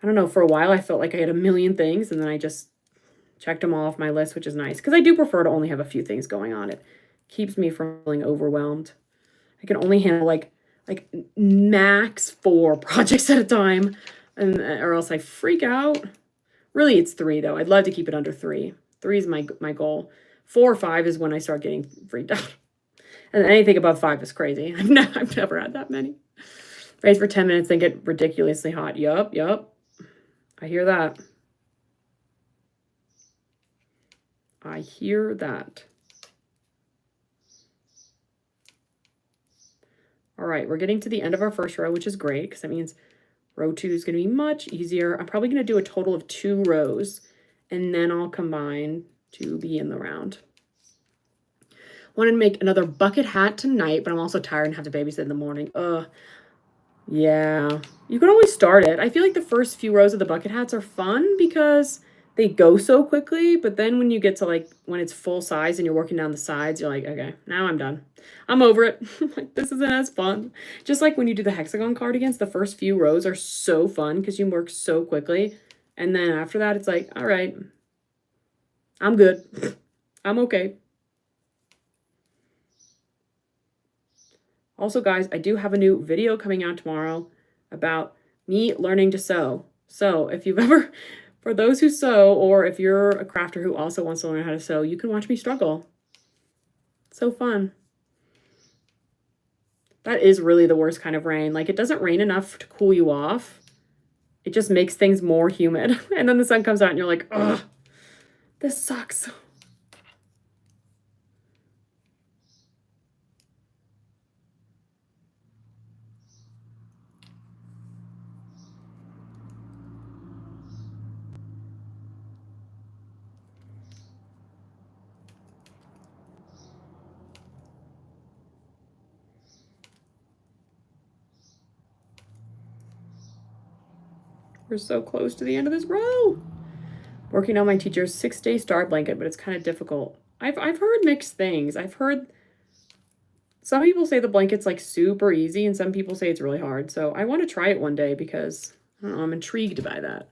Speaker 1: don't know, for a while I felt like I had a million things. And then I just checked them all off my list, which is nice. Because I do prefer to only have a few things going on. It keeps me from feeling overwhelmed. I can only handle like max 4 projects at a time, or else I freak out. Really, it's 3 though. I'd love to keep it under 3. 3 is my goal. 4 or 5 is when I start getting freaked out. And anything above 5 is crazy. I've never had that many. Raise for 10 minutes, then get ridiculously hot. Yup. I hear that. I hear that. All right, we're getting to the end of our first row, which is great because that means row 2 is going to be much easier. I'm probably going to do a total of 2 rows, and then I'll combine to be in the round. Wanted to make another bucket hat tonight, but I'm also tired and have to babysit in the morning. Yeah. You can always start it. I feel like the first few rows of the bucket hats are fun because they go so quickly, but then when you get to like when it's full size and you're working down the sides, you're like, okay, now I'm done. I'm over it. Like, this isn't as fun. Just like when you do the hexagon cardigans, the first few rows are so fun because you work so quickly. And then after that, it's like, all right, I'm good. I'm okay. Also, guys, I do have a new video coming out tomorrow about me learning to sew. So if you've ever, for those who sew, or if you're a crafter who also wants to learn how to sew, you can watch me struggle. It's so fun. That is really the worst kind of rain. Like, it doesn't rain enough to cool you off. It just makes things more humid. And then the sun comes out and you're like, ugh, this sucks. We're so close to the end of this row. Working on my teacher's 6-day star blanket, but it's kind of difficult. I've heard mixed things. I've heard some people say the blanket's like super easy and some people say it's really hard. So I want to try it one day because I don't know, I'm intrigued by that.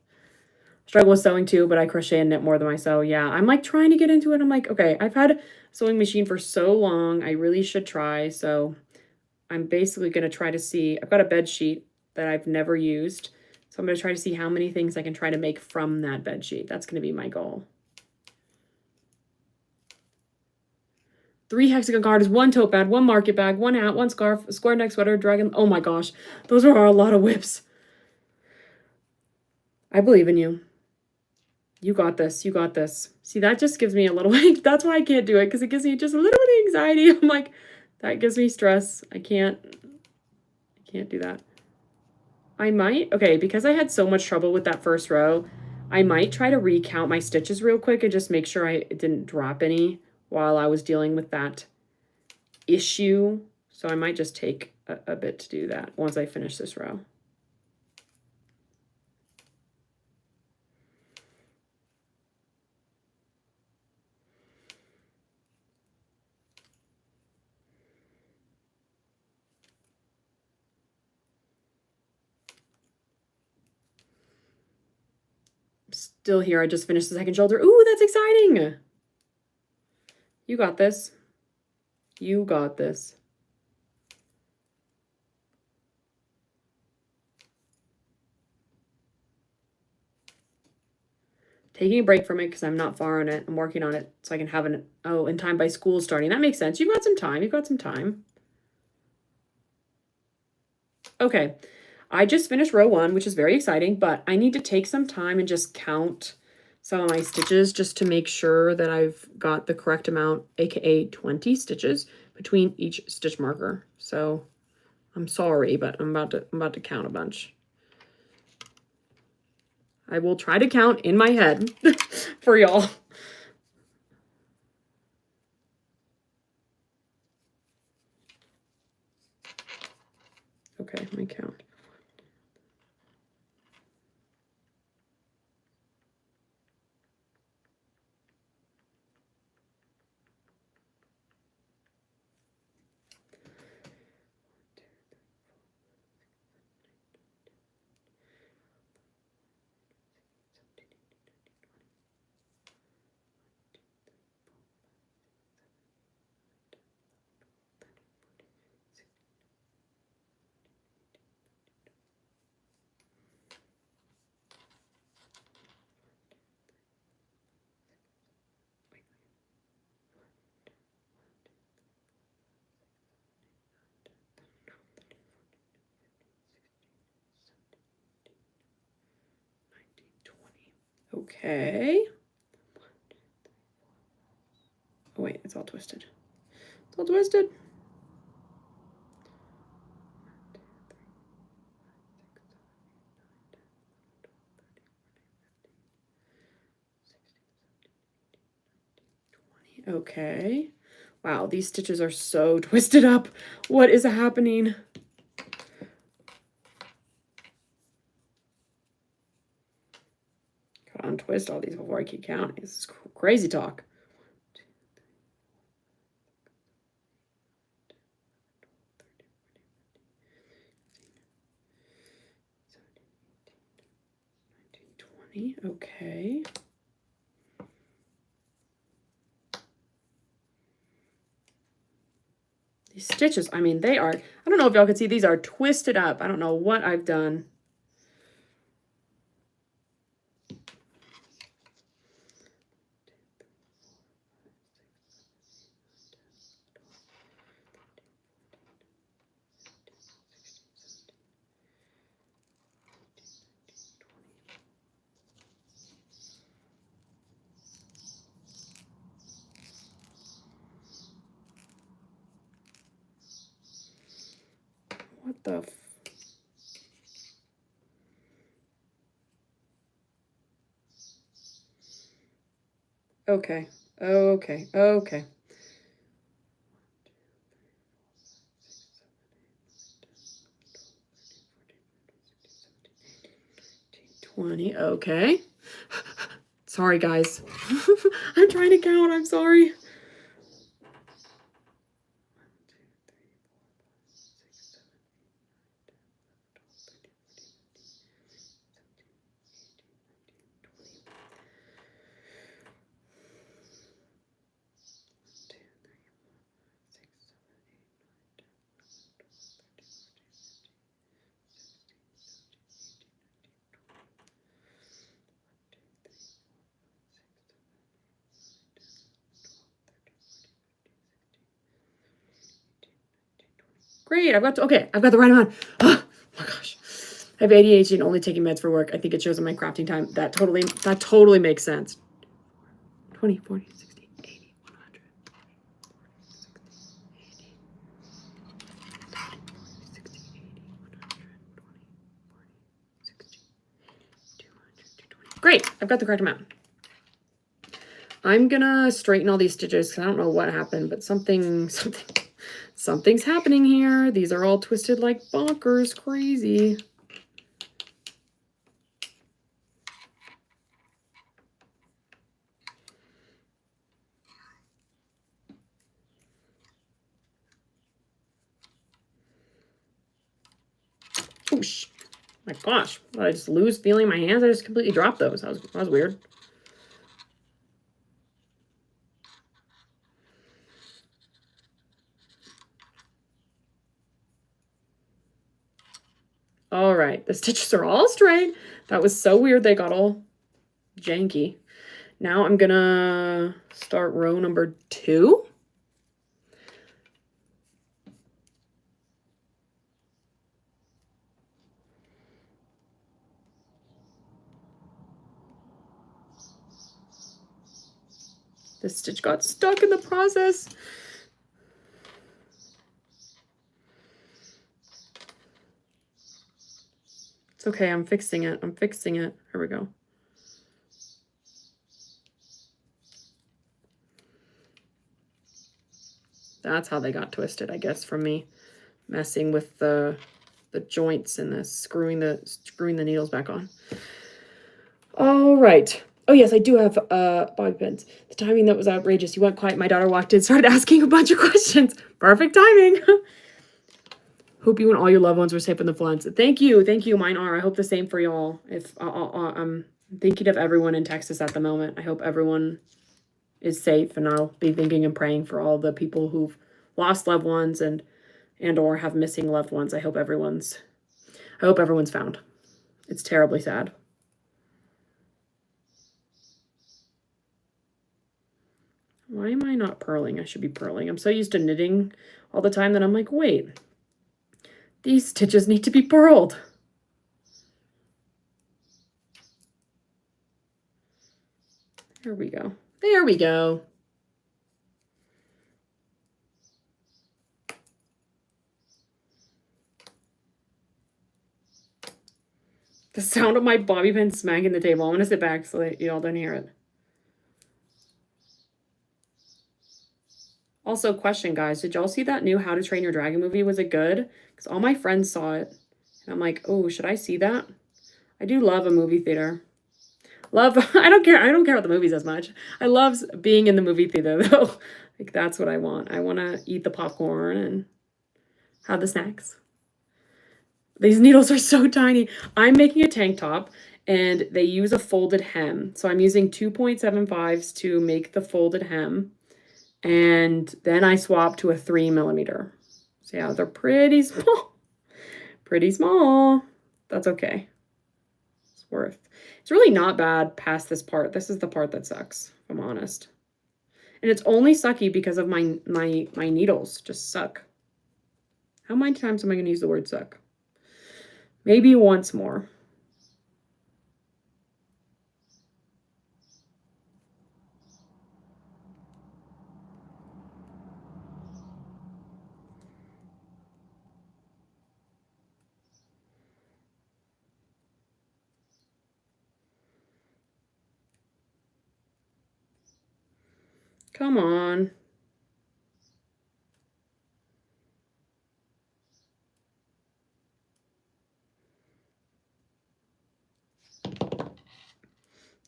Speaker 1: Struggle with sewing too, but I crochet and knit more than I sew. Yeah, I'm like trying to get into it. I'm like, okay, I've had a sewing machine for so long. I really should try. So I'm basically going to try to see. I've got a bed sheet that I've never used. So I'm going to try to see how many things I can try to make from that bed sheet. That's going to be my goal. 3 hexagon garters, 1 tote bag, 1 market bag, 1 hat, 1 scarf, a square neck sweater, dragon. Oh my gosh, those are a lot of whips. I believe in you. You got this. You got this. See, that just gives me a little, that's why I can't do it, because it gives me just a little bit of anxiety. I'm like, that gives me stress. I can't do that. I might, okay, because I had so much trouble with that first row, I might try to recount my stitches real quick and just make sure I didn't drop any while I was dealing with that issue. So I might just take a bit to do that once I finish this row. Still here. I just finished the second shoulder. Ooh, that's exciting. You got this. You got this. Taking a break from it because I'm not far on it. I'm working on it so I can have an, oh, in time by school starting. That makes sense. You've got some time. You've got some time. Okay. I just finished row 1, which is very exciting, but I need to take some time and just count some of my stitches just to make sure that I've got the correct amount, aka 20 stitches between each stitch marker. So I'm sorry, but I'm about to count a bunch. I will try to count in my head for y'all. Okay, let me count. Okay. Oh, wait, it's all twisted. It's all twisted. Okay. Wow, these stitches are so twisted up. What is happening? Gotta untwist all these before I keep counting. This is crazy talk. 20, okay. These stitches, I mean, they are, I don't know if y'all can see, these are twisted up. I don't know what I've done. What the f... Okay, okay, okay. Okay. Sorry, guys. I'm trying to count. I'm sorry. Great, I've got the right amount. Oh my gosh. I have ADHD and only taking meds for work. I think it shows in my crafting time. That totally makes sense. 20, 40, 60, 80, 100. 60, 80, 100, 20, 40, 60, 200, 220. Great, I've got the correct amount. I'm gonna straighten all these stitches because I don't know what happened, but something's happening here. These are all twisted like bonkers crazy. Oh, my gosh. Did I just lose feeling my hands? I just completely dropped those. That was weird. All right, the stitches are all straight. That was so weird. They got all janky. Now I'm gonna start row number 2. This stitch got stuck in the process. It's okay, I'm fixing it. Here we go. That's how they got twisted, I guess, from me messing with the joints and the screwing the needles back on. All right. Oh yes, I do have bobby pins. The timing, that was outrageous. You went quiet. My daughter walked in, started asking a bunch of questions. Perfect timing. Hope you and all your loved ones were safe in the floods. Thank you. Mine are. I hope the same for y'all. If I'm thinking of everyone in Texas at the moment. I hope everyone is safe, and I'll be thinking and praying for all the people who've lost loved ones and or have missing loved ones. I hope everyone's found. It's terribly sad. Why am I not purling? I should be purling. I'm so used to knitting all the time that I'm like, wait, these stitches need to be purled. There we go. There we go. The sound of my bobby pin smacking the table. I'm going to sit back so that y'all don't hear it. Also, question, guys. Did y'all see that new How to Train Your Dragon movie? Was it good? Because all my friends saw it. And I'm like, oh, should I see that? I do love a movie theater. I don't care about the movies as much. I love being in the movie theater, though. Like, that's what I want. I want to eat the popcorn and have the snacks. These needles are so tiny. I'm making a tank top, and they use a folded hem. So I'm using 2.75s to make the folded hem. And then I swap to a 3mm. So yeah, they're pretty small. Pretty small. That's okay. It's worth. It's really not bad past this part. This is the part that sucks, if I'm honest. And it's only sucky because of my needles just suck. How many times am I going to use the word suck? Maybe once more. Come on.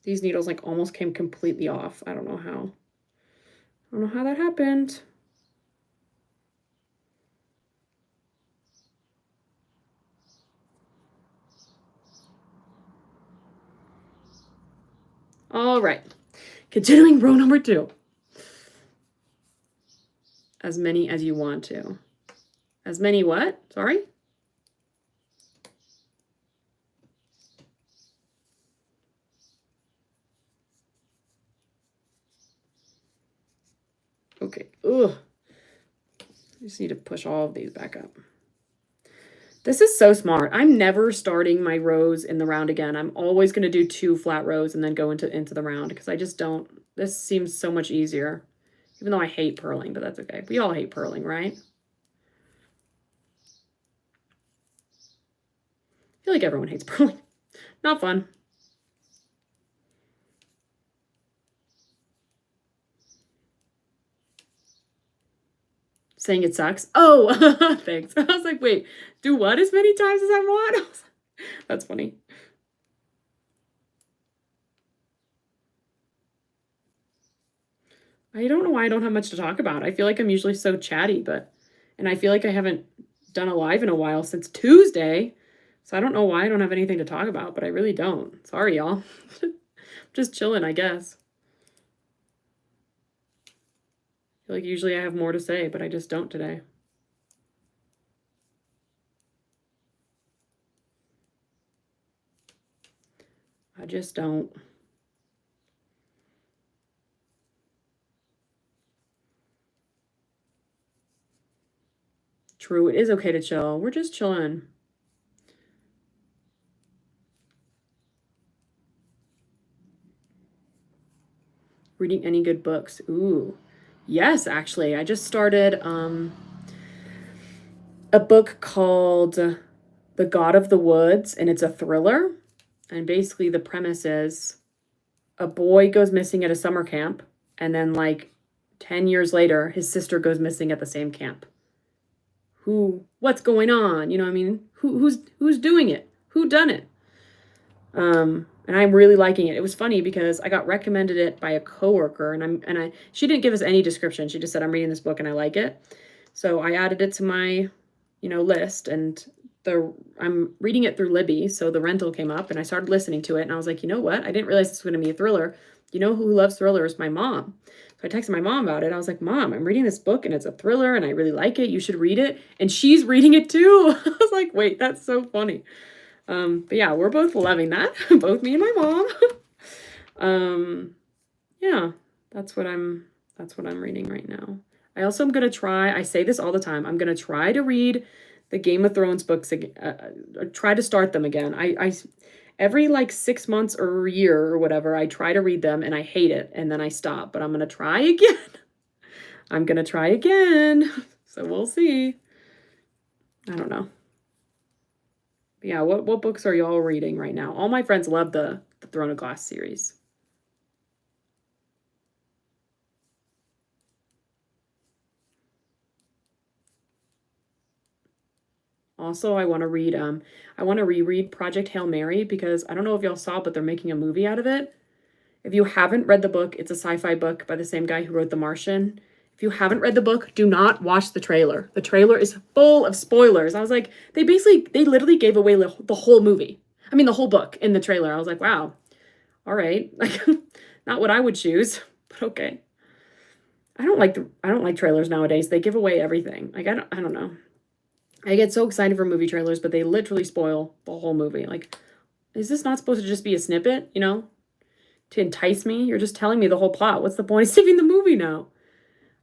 Speaker 1: These needles like almost came completely off. I don't know how. I don't know how that happened. All right. Continuing row number 2. As many as you want to. As many what? Sorry? Okay. Ugh. I just need to push all of these back up. This is so smart. I'm never starting my rows in the round again. I'm always going to do 2 flat rows and then go into the round because I just don't. This seems so much easier. Even though I hate purling, but that's okay. We all hate purling, right? I feel like everyone hates purling. Not fun. Saying it sucks. Oh, thanks. I was like, wait, do what as many times as I want? That's funny. I don't know why I don't have much to talk about. I feel like I'm usually so chatty, and I feel like I haven't done a live in a while since Tuesday. So I don't know why I don't have anything to talk about, but I really don't. Sorry, y'all. Just chilling, I guess. I feel like usually I have more to say, but I just don't today. I just don't. True, it is okay to chill. We're just chilling. Reading any good books? Ooh. Yes, actually. I just started a book called The God of the Woods, and it's a thriller. And basically the premise is a boy goes missing at a summer camp, and then like 10 years later, his sister goes missing at the same camp. What's going on? You know what I mean? Who's doing it? Who done it? And I'm really liking it. It was funny because I got recommended it by a coworker, and she didn't give us any description. She just said, I'm reading this book and I like it. So I added it to my, list, and I'm reading it through Libby. So the rental came up and I started listening to it, and I was like, you know what? I didn't realize this was going to be a thriller. You know who loves thrillers? My mom. So I texted my mom about it. I was like, Mom, I'm reading this book and it's a thriller and I really like it. You should read it. And she's reading it too. I was like, wait, that's so funny. But yeah, we're both loving that. Both me and my mom. Yeah, that's what I'm reading right now. I also am going to try, I say this all the time, I'm going to try to read the Game of Thrones books again, try to start them again. I every like 6 months or a year or whatever, I try to read them and I hate it and then I stop, but I'm going to try again. I'm going to try again. So we'll see. I don't know. But yeah, what books are y'all reading right now? All my friends love the Throne of Glass series. Also, I want to reread Project Hail Mary because I don't know if y'all saw, but they're making a movie out of it. If you haven't read the book, it's a sci-fi book by the same guy who wrote The Martian. If you haven't read the book, do not watch the trailer. The trailer is full of spoilers. I was like, they literally gave away the whole movie. I mean, the whole book in the trailer. I was like, wow, all right. Like, not what I would choose, but okay. I don't like trailers nowadays. They give away everything. Like, I don't know. I get so excited for movie trailers, but they literally spoil the whole movie. Like, is this not supposed to just be a snippet, you know, to entice me? You're just telling me the whole plot. What's the point of saving the movie now?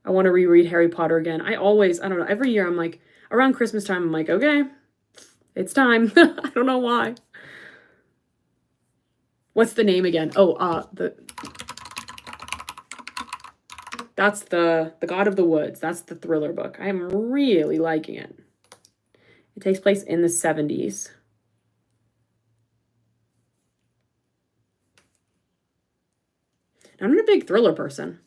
Speaker 1: I want to reread Harry Potter again. I don't know, every year I'm like, around Christmas time, I'm like, okay, it's time. I don't know why. What's the name again? Oh, that's the God of the Woods. That's the thriller book. I am really liking it. It takes place in the 70s. I'm not a big thriller person,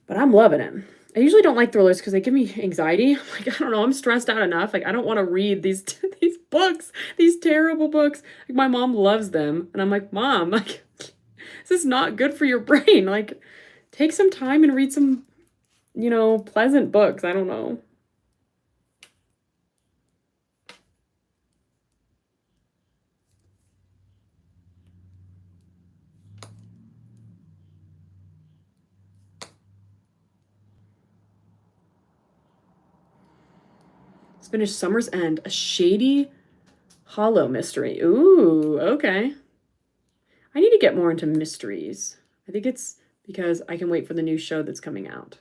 Speaker 1: but I'm loving it. I usually don't like thrillers because they give me anxiety. Like, I don't know, I'm stressed out enough. Like, I don't want to read these these books, these terrible books. Like, my mom loves them, and I'm like, Mom, like, this is not good for your brain. Like, take some time and read some, you know, pleasant books. I don't know. Let's finish Summer's End, a shady hollow mystery. Ooh, okay. I need to get more into mysteries. I think it's because I can wait for the new show that's coming out.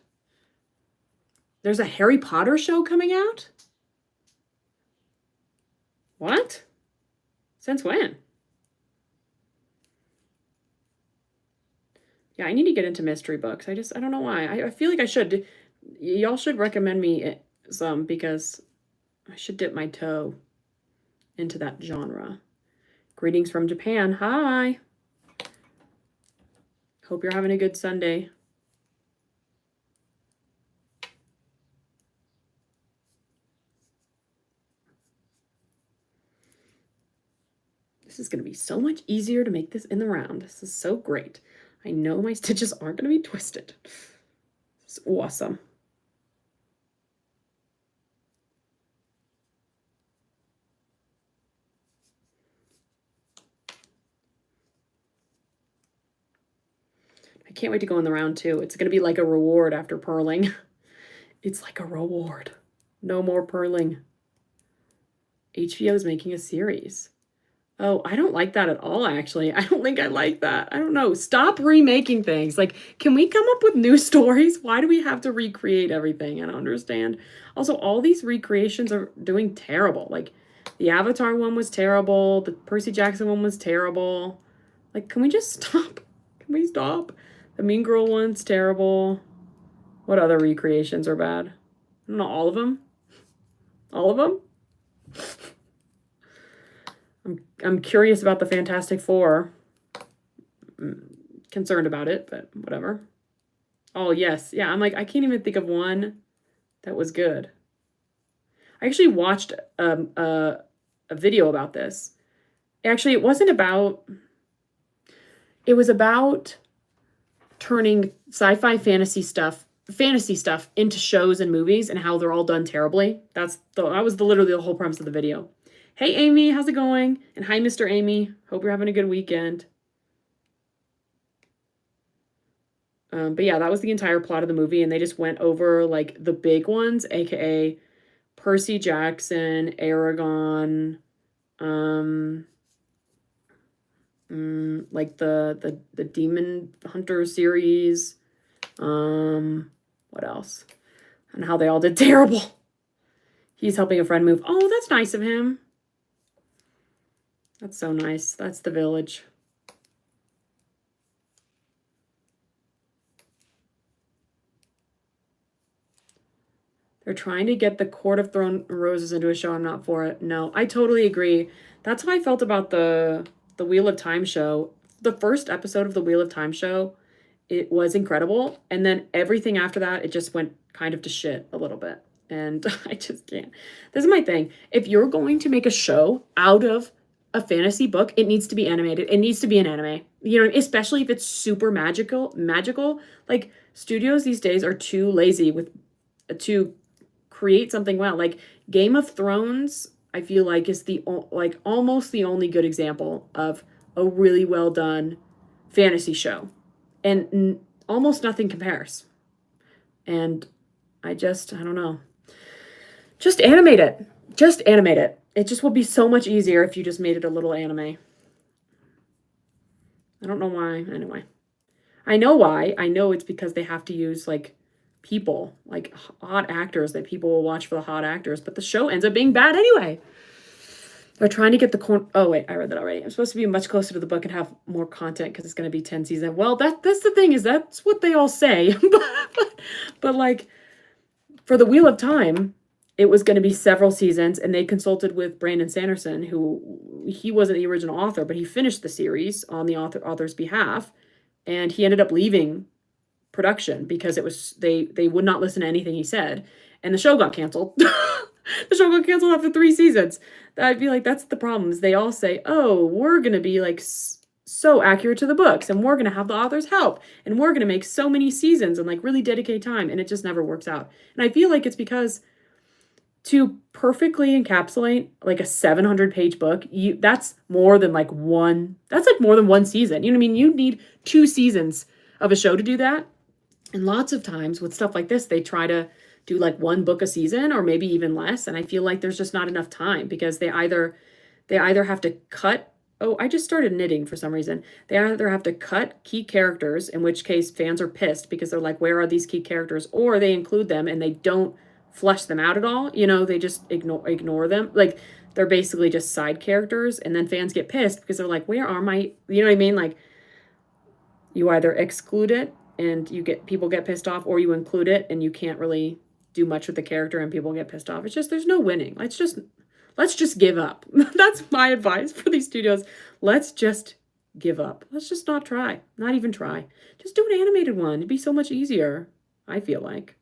Speaker 1: There's a Harry Potter show coming out? What? Since when? Yeah, I need to get into mystery books. I don't know why. I feel like I should. Y'all should recommend me some because I should dip my toe into that genre. Greetings from Japan. Hi. Hope you're having a good Sunday. This is going to be so much easier to make this in the round. This is so great. I know my stitches aren't going to be twisted. It's awesome. I can't wait to go in the round two. It's going to be like a reward after purling. It's like a reward. No more purling. HBO is making a series. Oh, I don't like that at all, actually. I don't think I like that. I don't know. Stop remaking things. Like, can we come up with new stories? Why do we have to recreate everything? I don't understand. Also, all these recreations are doing terrible. Like, the Avatar one was terrible. The Percy Jackson one was terrible. Like, can we just stop? Can we stop? The Mean Girl one's terrible. What other recreations are bad? I don't know, all of them? All of them? I'm curious about the Fantastic Four. I'm concerned about it, but whatever. Oh, yes. Yeah, I'm like, I can't even think of one that was good. I actually watched a video about this. Actually, it wasn't about... It was about turning sci-fi fantasy stuff into shows and movies and how they're all done terribly. That was literally the whole premise of the video. Hey, Amy, how's it going? And hi, Mr. Amy. Hope you're having a good weekend. But yeah, that was the entire plot of the movie, and they just went over, like, the big ones, aka Percy Jackson, Aragon, like the Demon Hunter series, what else? And how they all did terrible. He's helping a friend move. Oh, that's nice of him. That's so nice. That's the village. They're trying to get the Court of Thorn Roses into a show. I'm not for it. No, I totally agree. That's how I felt about the Wheel of Time show. The first episode of the Wheel of Time show, it was incredible. And then everything after that, it just went kind of to shit a little bit. And I just can't. This is my thing. If you're going to make a show out of a fantasy book, it needs to be animated. It needs to be an anime. You know, especially if it's super magical. Like, studios these days are too lazy to create something well. Like, Game of Thrones I feel like is like almost the only good example of a really well done fantasy show. And almost nothing compares. And I don't know. Just animate it. Just animate it. It just would be so much easier if you just made it a little anime. I don't know why. Anyway. I know why. I know it's because they have to use like people, like hot actors that people will watch for the hot actors, but the show ends up being bad anyway. They're trying to get the oh wait, I read that already. I'm supposed to be much closer to the book and have more content because it's going to be 10 seasons. Well, that's the thing, is that's what they all say. but like for the Wheel of Time, it was going to be several seasons, and they consulted with Brandon Sanderson, who he wasn't the original author, but he finished the series on the author's behalf, and he ended up leaving production because it was they would not listen to anything he said, and the show got canceled. The show got canceled after 3 seasons. I'd be like, that's the problem, is they all say, oh, we're gonna be like so accurate to the books, and we're gonna have the author's help, and we're gonna make so many seasons and like really dedicate time, and it just never works out. And I feel like it's because to perfectly encapsulate like a 700-page book, that's more than like one season. You know what I mean? You need 2 seasons of a show to do that. And lots of times with stuff like this, they try to do like 1 book a season or maybe even less. And I feel like there's just not enough time because they either have to cut. Oh, I just started knitting for some reason. They either have to cut key characters, in which case fans are pissed because they're like, where are these key characters? Or they include them and they don't flesh them out at all. You know, they just ignore them. Like they're basically just side characters. And then fans get pissed because they're like, where are my, you know what I mean? Like you either exclude it and people get pissed off, or you include it and you can't really do much with the character and people get pissed off. It's just, there's no winning. Let's just give up. That's my advice for these studios. Let's just give up. Let's just not try. Not even try. Just do an animated one. It'd be so much easier, I feel like.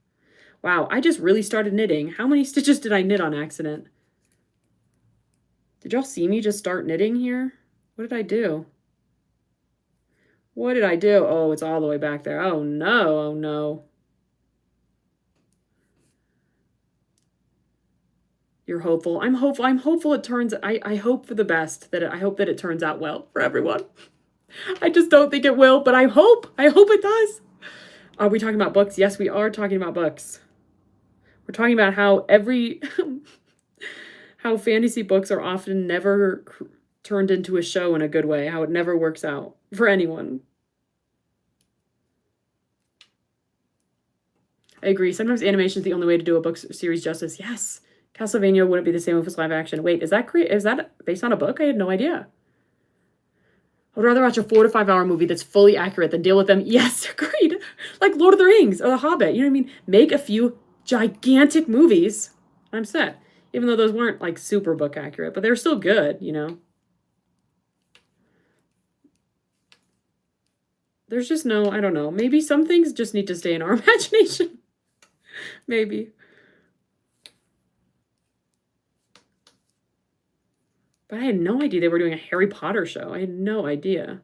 Speaker 1: Wow, I just really started knitting. How many stitches did I knit on accident? Did y'all see me just start knitting here? What did I do? What did I do? Oh, it's all the way back there. Oh no, oh no. You're hopeful. I'm hopeful. I'm hopeful it turns, I hope for the best, I hope that it turns out well for everyone. I just don't think it will, but I hope it does. Are we talking about books? Yes, we are talking about books. We're talking about how how fantasy books are often never turned into a show in a good way, how it never works out for anyone. I agree. Sometimes animation is the only way to do a book series justice. Yes. Castlevania wouldn't be the same if it was live action. Wait, is that based on a book? I had no idea. I would rather watch a 4 to 5 hour movie that's fully accurate than deal with them. Yes, agreed. Like Lord of the Rings or The Hobbit. You know what I mean? Make a few gigantic movies. I'm set. Even though those weren't like super book accurate, but they're still good, you know? There's just no, I don't know. Maybe some things just need to stay in our imagination. Maybe. But I had no idea they were doing a Harry Potter show. I had no idea.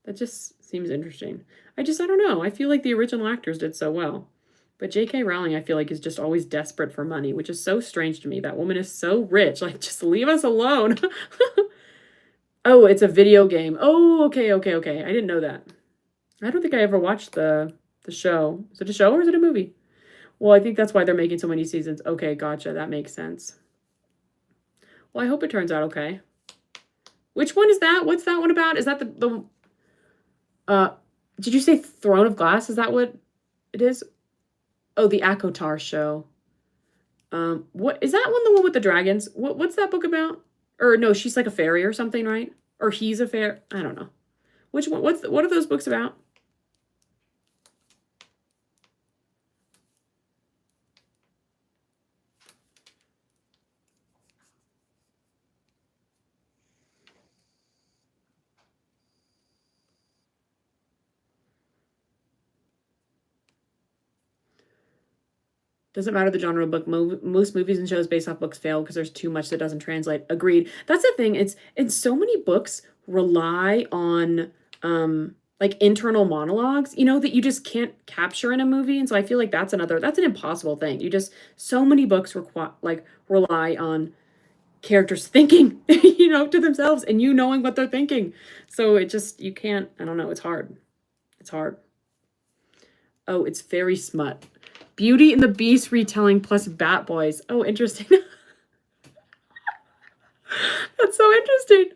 Speaker 1: That just seems interesting. I don't know. I feel like the original actors did so well. But J.K. Rowling, I feel like, is just always desperate for money, which is so strange to me. That woman is so rich. Like, just leave us alone. Oh, it's a video game. Oh, okay. I didn't know that. I don't think I ever watched the show. Is it a show or is it a movie? Well, I think that's why they're making so many seasons. Okay, gotcha. That makes sense. Well, I hope it turns out okay. Which one is that? What's that one about? Is that did you say Throne of Glass? Is that what it is? Oh, the Akotar show. What is that one? The one with the dragons? What's that book about? Or no, she's like a fairy or something, right? Or he's a fairy. I don't know. Which one? What are those books about? Doesn't matter the genre of book. Most movies and shows based off books fail because there's too much that doesn't translate. Agreed. That's the thing. It's so many books rely on like internal monologues, you know, that you just can't capture in a movie. And so I feel like that's an impossible thing. So many books rely on characters thinking, you know, to themselves and you knowing what they're thinking. So it just, you can't, I don't know, it's hard. It's hard. Oh, it's fairy smut. Beauty and the Beast retelling plus Bat Boys. Oh, interesting. That's so interesting.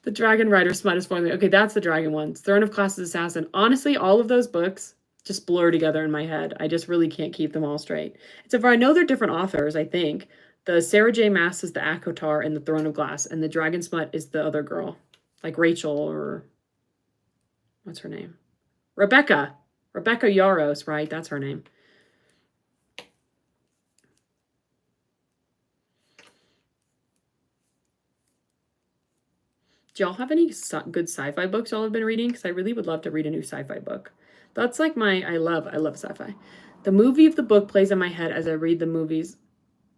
Speaker 1: The Dragon Rider smut is forming. Okay, that's the dragon ones. Throne of Classes Assassin. Honestly, all of those books just blur together in my head. I just really can't keep them all straight. Except for I know they're different authors, I think. The Sarah J. Maas is the Akotar in the Throne of Glass, and the Dragon Smut is the other girl. Like Rachel or... what's her name? Rebecca. Rebecca Yaros, right? That's her name. Do y'all have any good sci-fi books y'all have been reading? Because I really would love to read a new sci-fi book. That's like my, I love sci-fi. The movie of the book plays in my head as I read the movies.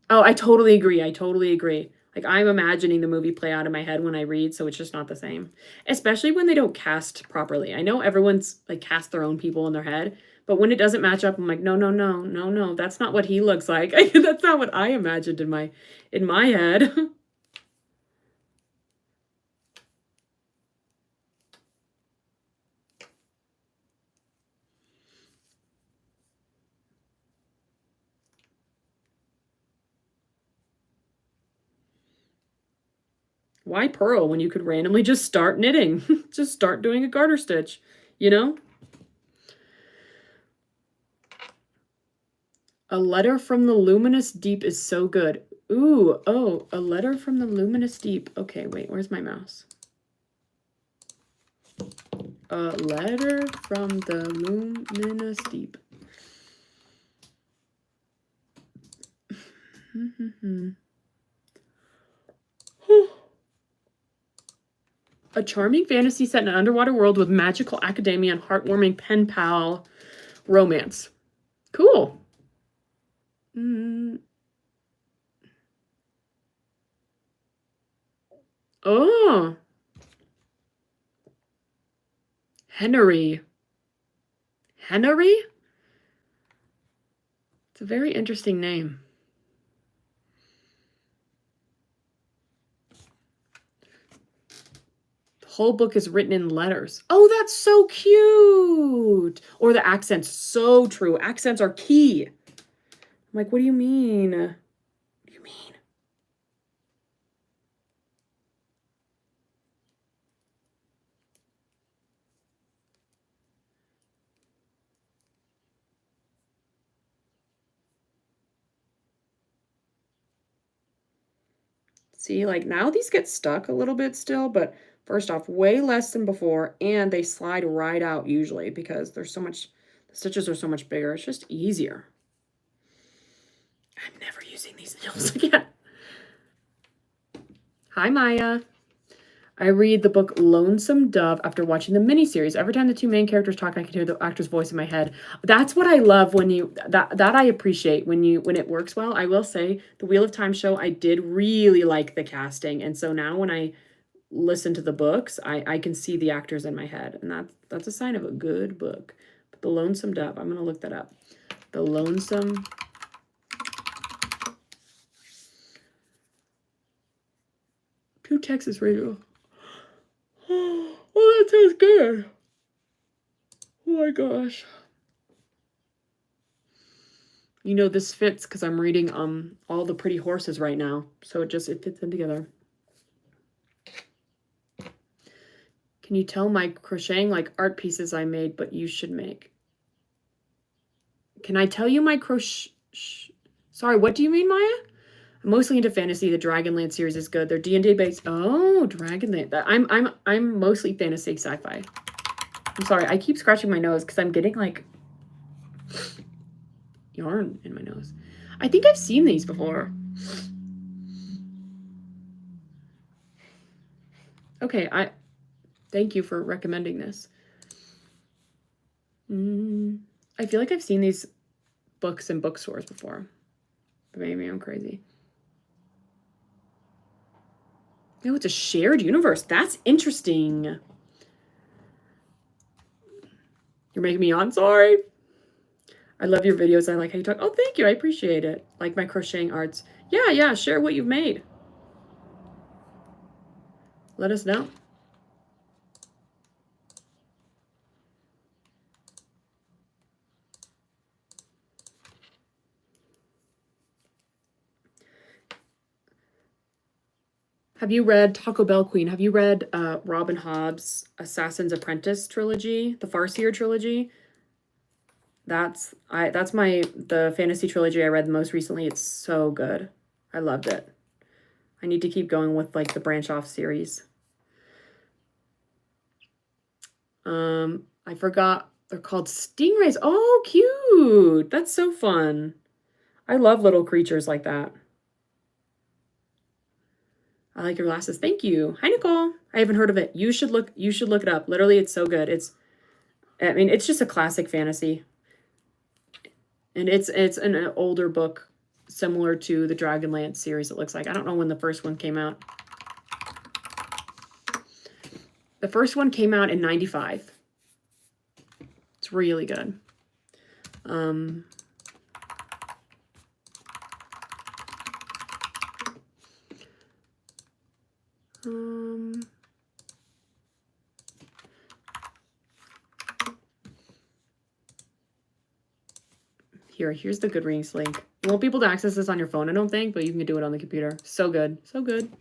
Speaker 1: Oh, I totally agree. I totally agree. Like, I'm imagining the movie play out in my head when I read, so it's just not the same. Especially when they don't cast properly. I know everyone's, like, cast their own people in their head, but when it doesn't match up, I'm like, no, that's not what he looks like. That's not what I imagined in my head. Why purl when you could randomly just start knitting? Just start doing a garter stitch, you know? A Letter from the Luminous Deep is so good. Ooh, oh, A Letter from the Luminous Deep. Okay, wait, where's my mouse? A Letter from the Luminous Deep. A charming fantasy set in an underwater world with magical academia and heartwarming pen pal romance. Cool. Oh. Henry. Henry? It's a very interesting name. The whole book is written in letters. Oh, that's so cute. Or the accents. So true. Accents are key. I'm like, what do you mean? What do you mean? See, like now these get stuck a little bit still, but first off, way less than before, and they slide right out usually because there's so much, the stitches are so much bigger. It's just easier. I'm never using these nails again. Hi, Maya. I read the book Lonesome Dove after watching the miniseries. Every time the two main characters talk, I can hear the actor's voice in my head. That's what I love when you, that I appreciate when it works well. I will say the Wheel of Time show, I did really like the casting. And so now when I listen to the books, I can see the actors in my head. And that's a sign of a good book. But the Lonesome Dove, I'm going to look that up. The Lonesome to Texas Radio. Oh, that sounds good. Oh my gosh. You know, this fits because I'm reading All the Pretty Horses right now. So it fits in together. Can you tell my crocheting like art pieces I made, but you should make? Can I tell you my crochet? Sorry, what do you mean, Maya? I'm mostly into fantasy. The Dragonland series is good. They're D&D based. Oh, Dragonland. I'm mostly fantasy sci-fi. I'm sorry. I keep scratching my nose because I'm getting like yarn in my nose. I think I've seen these before. Okay, thank you for recommending this. I feel like I've seen these books in bookstores before. But maybe I'm crazy. No, it's a shared universe. That's interesting. You're making me yawn. Sorry. I love your videos. I like how you talk. Oh, thank you. I appreciate it. Like my crocheting arts. Yeah, share what you've made. let us know. Have you read Taco Bell Queen? Have you read Robin Hobb's Assassin's Apprentice trilogy, the Farseer trilogy? That's the fantasy trilogy I read the most recently. It's so good. I loved it. I need to keep going with like the branch off series. I forgot they're called stingrays. Oh, cute. That's so fun. I love little creatures like that. I like your glasses. Thank you. Hi, Nicole. I haven't heard of it. You should look it up. Literally, it's so good. It's just a classic fantasy. And it's an older book similar to the Dragonlance series, it looks like. I don't know when the first one came out. The first one came out in 95. It's really good. Here's the Goodreads link. You won't be able to access this on your phone, I don't think, but you can do it on the computer. So good. So good.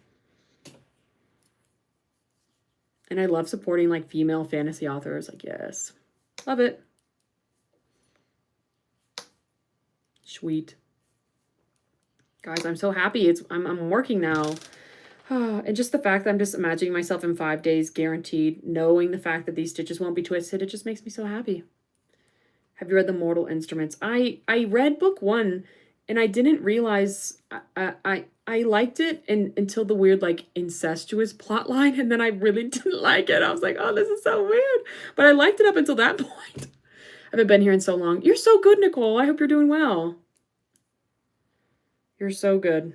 Speaker 1: And I love supporting like female fantasy authors. Like, yes. Love it. Sweet. Guys, I'm so happy. I'm working now. And just the fact that I'm just imagining myself in 5 days guaranteed, knowing the fact that these stitches won't be twisted, it just makes me so happy. Have you read The Mortal Instruments? I read book 1 and I didn't realize I liked it until the weird like incestuous plot line, and then I really didn't like it. I was like, oh, this is so weird. But I liked it up until that point. I haven't been here in so long. You're so good, Nicole. I hope you're doing well. You're so good.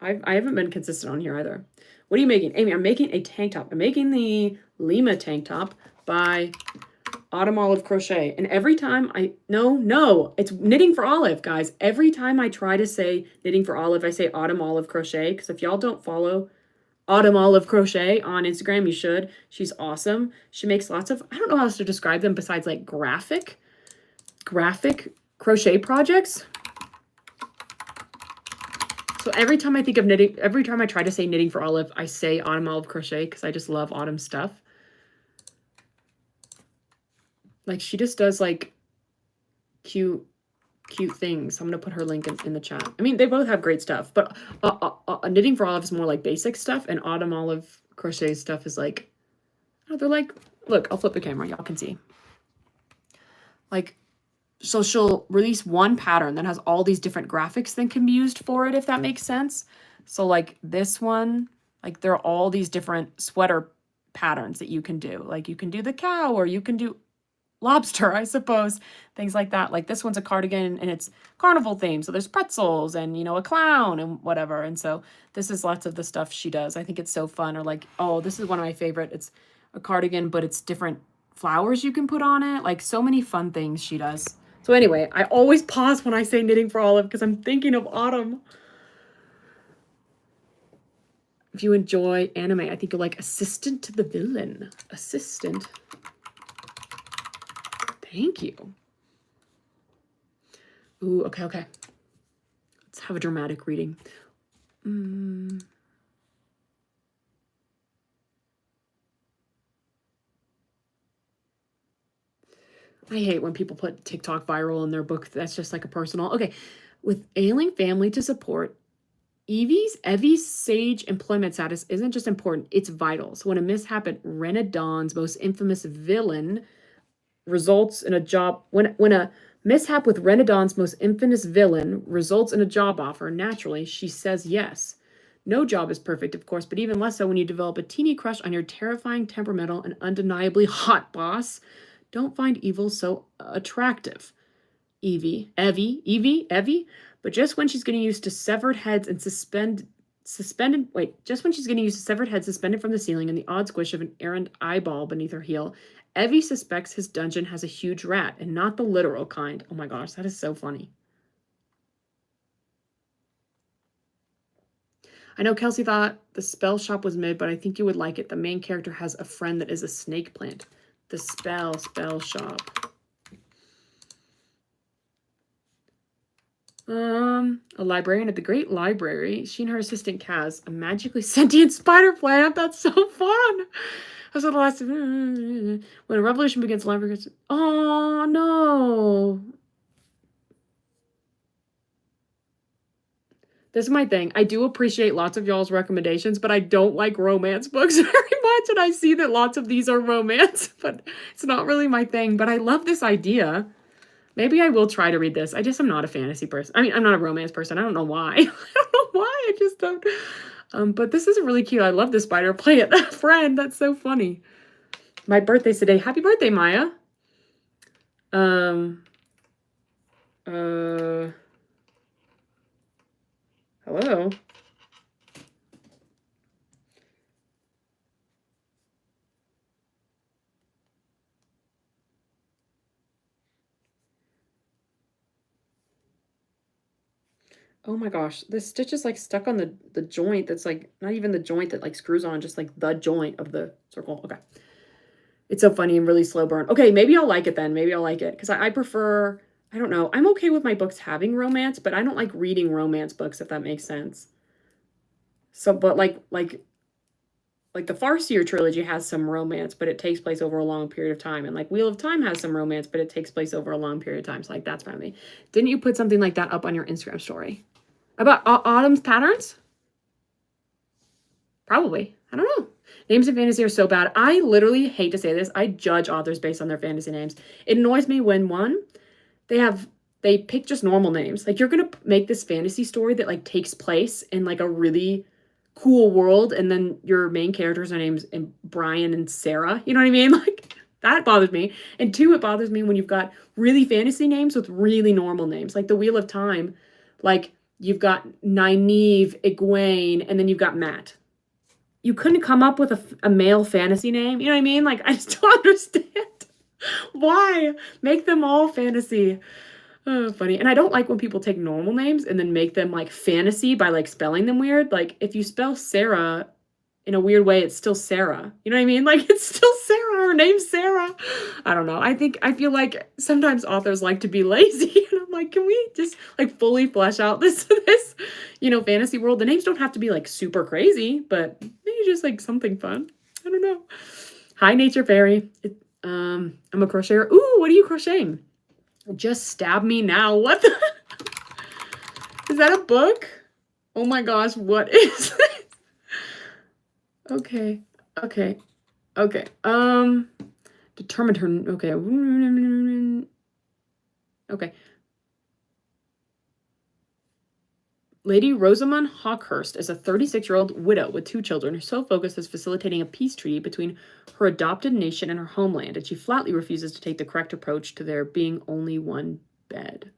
Speaker 1: I haven't been consistent on here either. What are you making? Amy, I'm making a tank top. I'm making the Lima tank top by Autumn Olive Crochet. And every time no, it's Knitting for Olive, guys. Every time I try to say Knitting for Olive, I say Autumn Olive Crochet. Because if y'all don't follow Autumn Olive Crochet on Instagram, you should. She's awesome. She makes lots of, I don't know how else to describe them besides like graphic crochet projects. So every time I think of knitting, every time I try to say Knitting for Olive, I say Autumn Olive Crochet because I just love Autumn stuff. Like, she just does like cute things. I'm gonna put her link in the chat. I mean, they both have great stuff, but Knitting for Olive is more like basic stuff, and Autumn Olive Crochet stuff is like, oh, they're like, look, I'll flip the camera, y'all can see. Like, so she'll release one pattern that has all these different graphics that can be used for it, if that makes sense. So like this one, like there are all these different sweater patterns that you can do. Like you can do the cow, or you can do lobster, I suppose, things like that. Like this one's a cardigan and it's carnival themed. So there's pretzels and, you know, a clown and whatever. And so this is lots of the stuff she does. I think it's so fun. Or like, oh, this is one of my favorite. It's a cardigan, but it's different flowers you can put on it. Like so many fun things she does. So anyway, I always pause when I say Knitting for Olive because I'm thinking of Autumn. If you enjoy anime, I think you'll like Assistant to the Villain. Assistant. Thank you. Ooh, okay. Let's have a dramatic reading. I hate when people put TikTok viral in their book. That's just like a personal. Okay. With ailing family to support, Evie's sage employment status isn't just important, it's vital. So when a mishap at Renadon's most infamous villain results in a job, when a mishap with Renadon's most infamous villain results in a job offer, naturally, she says yes. No job is perfect, of course, but even less so when you develop a teeny crush on your terrifying, temperamental, and undeniably hot boss. Don't find evil so attractive. Evie, but just when she's getting used to severed heads and suspended from the ceiling and the odd squish of an errant eyeball beneath her heel, Evie suspects his dungeon has a huge rat, and not the literal kind. Oh my gosh, that is so funny. I know Kelsey thought the spell shop was mid, but I think you would like it. The main character has a friend that is a snake plant. The spell shop. A librarian at the Great Library. She and her assistant Kaz, a magically sentient spider plant. That's so fun. That's what the last. When a revolution begins, the library gets. Oh no. This is my thing. I do appreciate lots of y'all's recommendations, but I don't like romance books very much. And I see that lots of these are romance, but it's not really my thing. But I love this idea. Maybe I will try to read this. I just am not a fantasy person. I mean, I'm not a romance person. I don't know why. I don't know why. I just don't. But this is really cute. I love this spider plant friend. That's so funny. My birthday's today. Happy birthday, Maya. Hello. Oh my gosh, this stitch is like stuck on the joint that's like not even the joint that like screws on, just like the joint of the circle. Okay. It's so funny and really slow burn. Okay, maybe I'll like it then. Maybe I'll like it. Because I prefer, I don't know. I'm okay with my books having romance, but I don't like reading romance books, if that makes sense. So, but like the Farseer trilogy has some romance, but it takes place over a long period of time. And like Wheel of Time has some romance, but it takes place over a long period of time. So like that's fine with me. Didn't you put something like that up on your Instagram story? About Autumn's patterns? Probably. I don't know. Names in fantasy are so bad. I literally hate to say this. I judge authors based on their fantasy names. It annoys me when they pick just normal names. Like you're going to make this fantasy story that like takes place in like a really cool world. And then your main characters are names Brian and Sarah. You know what I mean? Like that bothers me. And two, it bothers me when you've got really fantasy names with really normal names. Like the Wheel of Time. Like you've got Nynaeve, Egwene, and then you've got Matt. You couldn't come up with a male fantasy name. You know what I mean? Like, I just don't understand. Why? Make them all fantasy. Oh, funny. And I don't like when people take normal names and then make them, like, fantasy by, like, spelling them weird. Like, if you spell Sarah in a weird way, it's still Sarah. You know what I mean? Like, it's still Sarah. Her name's Sarah. I don't know. I feel like sometimes authors like to be lazy. And I'm like, can we just, like, fully flesh out this, fantasy world? The names don't have to be, like, super crazy, but maybe just, like, something fun. I don't know. Hi, Nature Fairy. I'm a crocheter. Ooh, what are you crocheting? Just Stab Me Now. What the? Is that a book? Oh my gosh, what is this? Okay. Determined her. Okay. Okay. Lady Rosamund Hawkhurst is a 36-year-old widow with 2 children. Her sole focus is facilitating a peace treaty between her adopted nation and her homeland, and she flatly refuses to take the correct approach to there being only one bed.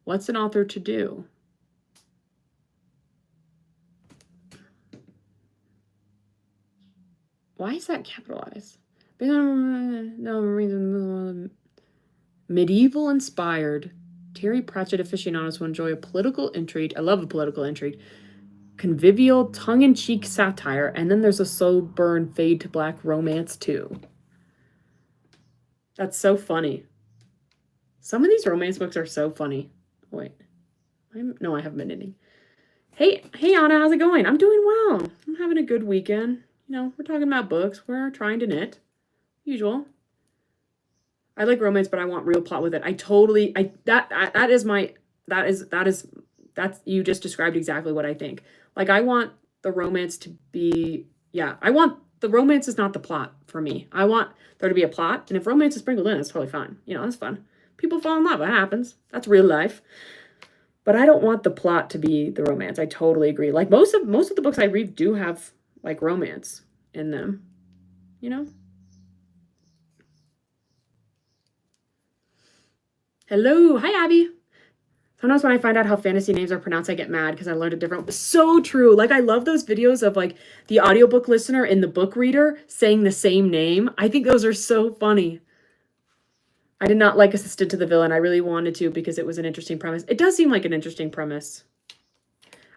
Speaker 1: What's an author to do? Why is that capitalized? No, medieval inspired. Terry Pratchett aficionados will enjoy a political intrigue. I love a political intrigue. Convivial, tongue-in-cheek satire. And then there's a slow burn, fade to black romance, too. That's so funny. Some of these romance books are so funny. Wait. I haven't been knitting. Hey, Anna, how's it going? I'm doing well. I'm having a good weekend. We're talking about books. We're trying to knit. Usual. I like romance, but I want real plot with it. You just described exactly what I think. Like, I want the romance to be, the romance is not the plot for me. I want there to be a plot, and if romance is sprinkled in, that's totally fine. That's fun. People fall in love. That happens. That's real life. But I don't want the plot to be the romance. I totally agree. Like, most of the books I read do have, like, romance in them. Hello. Hi, Abby. Sometimes when I find out how fantasy names are pronounced, I get mad because I learned a different. So true. Like, I love those videos of, like, the audiobook listener and the book reader saying the same name. I think those are so funny. I did not like Assistant to the Villain. I really wanted to because it was an interesting premise. It does seem like an interesting premise.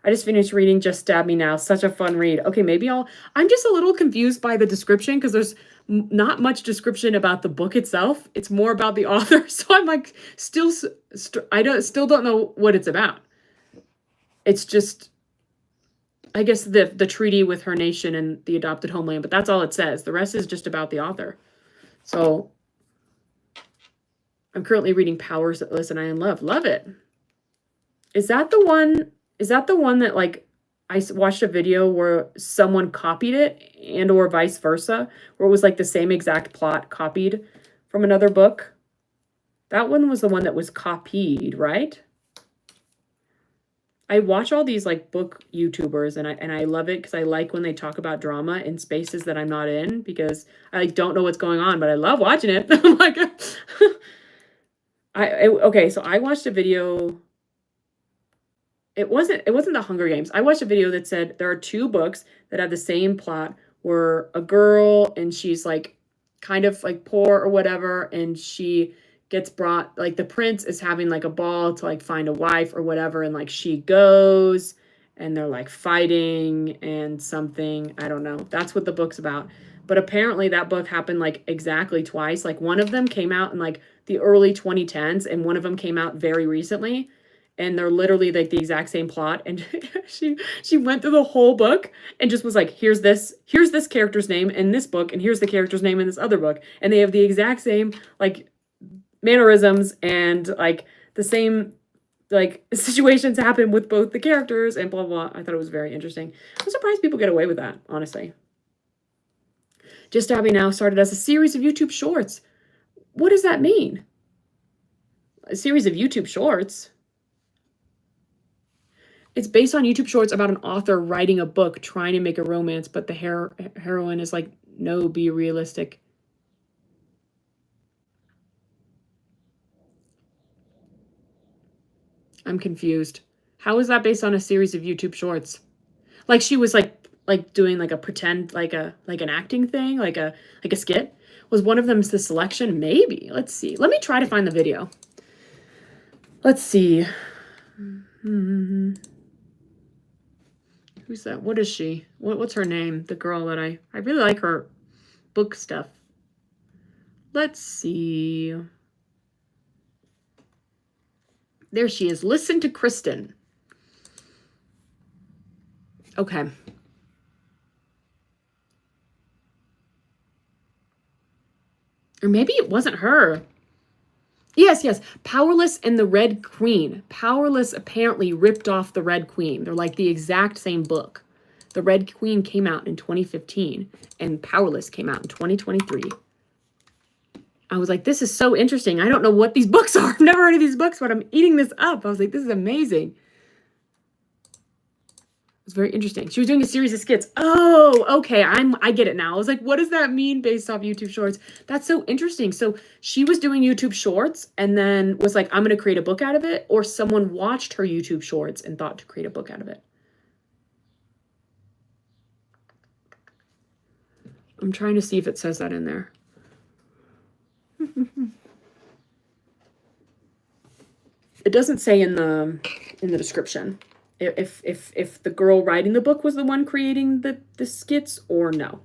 Speaker 1: I just finished reading Just Stab Me Now. Such a fun read. Okay, maybe I'm just a little confused by the description because there's not much description about the book itself. It's more about the author. So I'm like, still don't know what it's about. It's just, I guess, the treaty with her nation and the adopted homeland, but that's all it says. The rest is just about the author. So I'm currently reading Powerless and I Am Love. Love it. Is that the one that, like, I watched a video where someone copied it and or vice versa, where it was like the same exact plot copied from another book? That one was the one that was copied, right? I watch all these like book YouTubers and I love it because I like when they talk about drama in spaces that I'm not in because I like, don't know what's going on, but I love watching it. I'm like, okay, so I watched a video. It wasn't the Hunger Games. I watched a video that said there are two books that have the same plot where a girl and she's like kind of like poor or whatever, and she gets brought, like the prince is having like a ball to like find a wife or whatever, and like she goes and they're like fighting and something. I don't know. That's what the book's about. But apparently that book happened like exactly twice. Like one of them came out in like the early 2010s and one of them came out very recently. And they're literally like the exact same plot. And she went through the whole book and just was like, here's this character's name in this book, and here's the character's name in this other book. And they have the exact same like mannerisms and like the same like situations happen with both the characters and blah, blah, blah. I thought it was very interesting. I'm surprised people get away with that, honestly. Just Stab Me Now started as a series of YouTube shorts. What does that mean? A series of YouTube shorts? It's based on YouTube shorts about an author writing a book trying to make a romance, but the heroine is like, no, be realistic. I'm confused. How is that based on a series of YouTube shorts? Like she was like doing like a pretend, like an acting thing, like a skit. Was one of them the selection? Maybe. Let's see. Let me try to find the video. Let's see. Who's that? What is she? What's her name? The girl that I really like her book stuff. Let's see. There she is. Listen to Kristen. Okay. Or maybe it wasn't her. Yes. Powerless and the Red Queen. Powerless apparently ripped off the Red Queen. They're like the exact same book. The Red Queen came out in 2015 and Powerless came out in 2023. I was like, this is so interesting. I don't know what these books are. I've never heard of these books, but I'm eating this up. I was like, this is amazing. It was very interesting. She was doing a series of skits. Oh, okay. I get it now. I was like, what does that mean based off YouTube shorts? That's so interesting. So she was doing YouTube shorts and then was like, I'm going to create a book out of it. Or someone watched her YouTube shorts and thought to create a book out of it. I'm trying to see if it says that in there. It doesn't say in the description if the girl writing the book was the one creating the skits or no.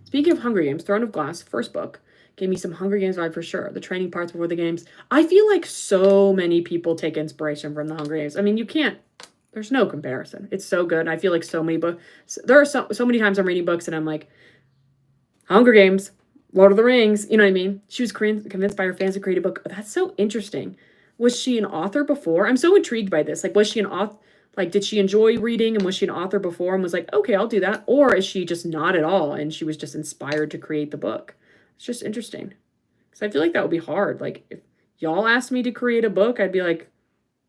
Speaker 1: Speaking of Hunger Games, Throne of Glass, first book, gave me some Hunger Games vibe for sure. The training parts before the games. I feel like so many people take inspiration from the Hunger Games. I mean, you can't, there's no comparison. It's so good. I feel like so many books, there are so many times I'm reading books and I'm like, Hunger Games, Lord of the Rings, you know what I mean? She was convinced by her fans to create a book. Oh, that's so interesting. Was she an author before? I'm so intrigued by this. Like, was she an author? Like, did she enjoy reading and was she an author before and was like, okay, I'll do that? Or is she just not at all and she was just inspired to create the book? It's just interesting. Because I feel like that would be hard. Like, if y'all asked me to create a book, I'd be like,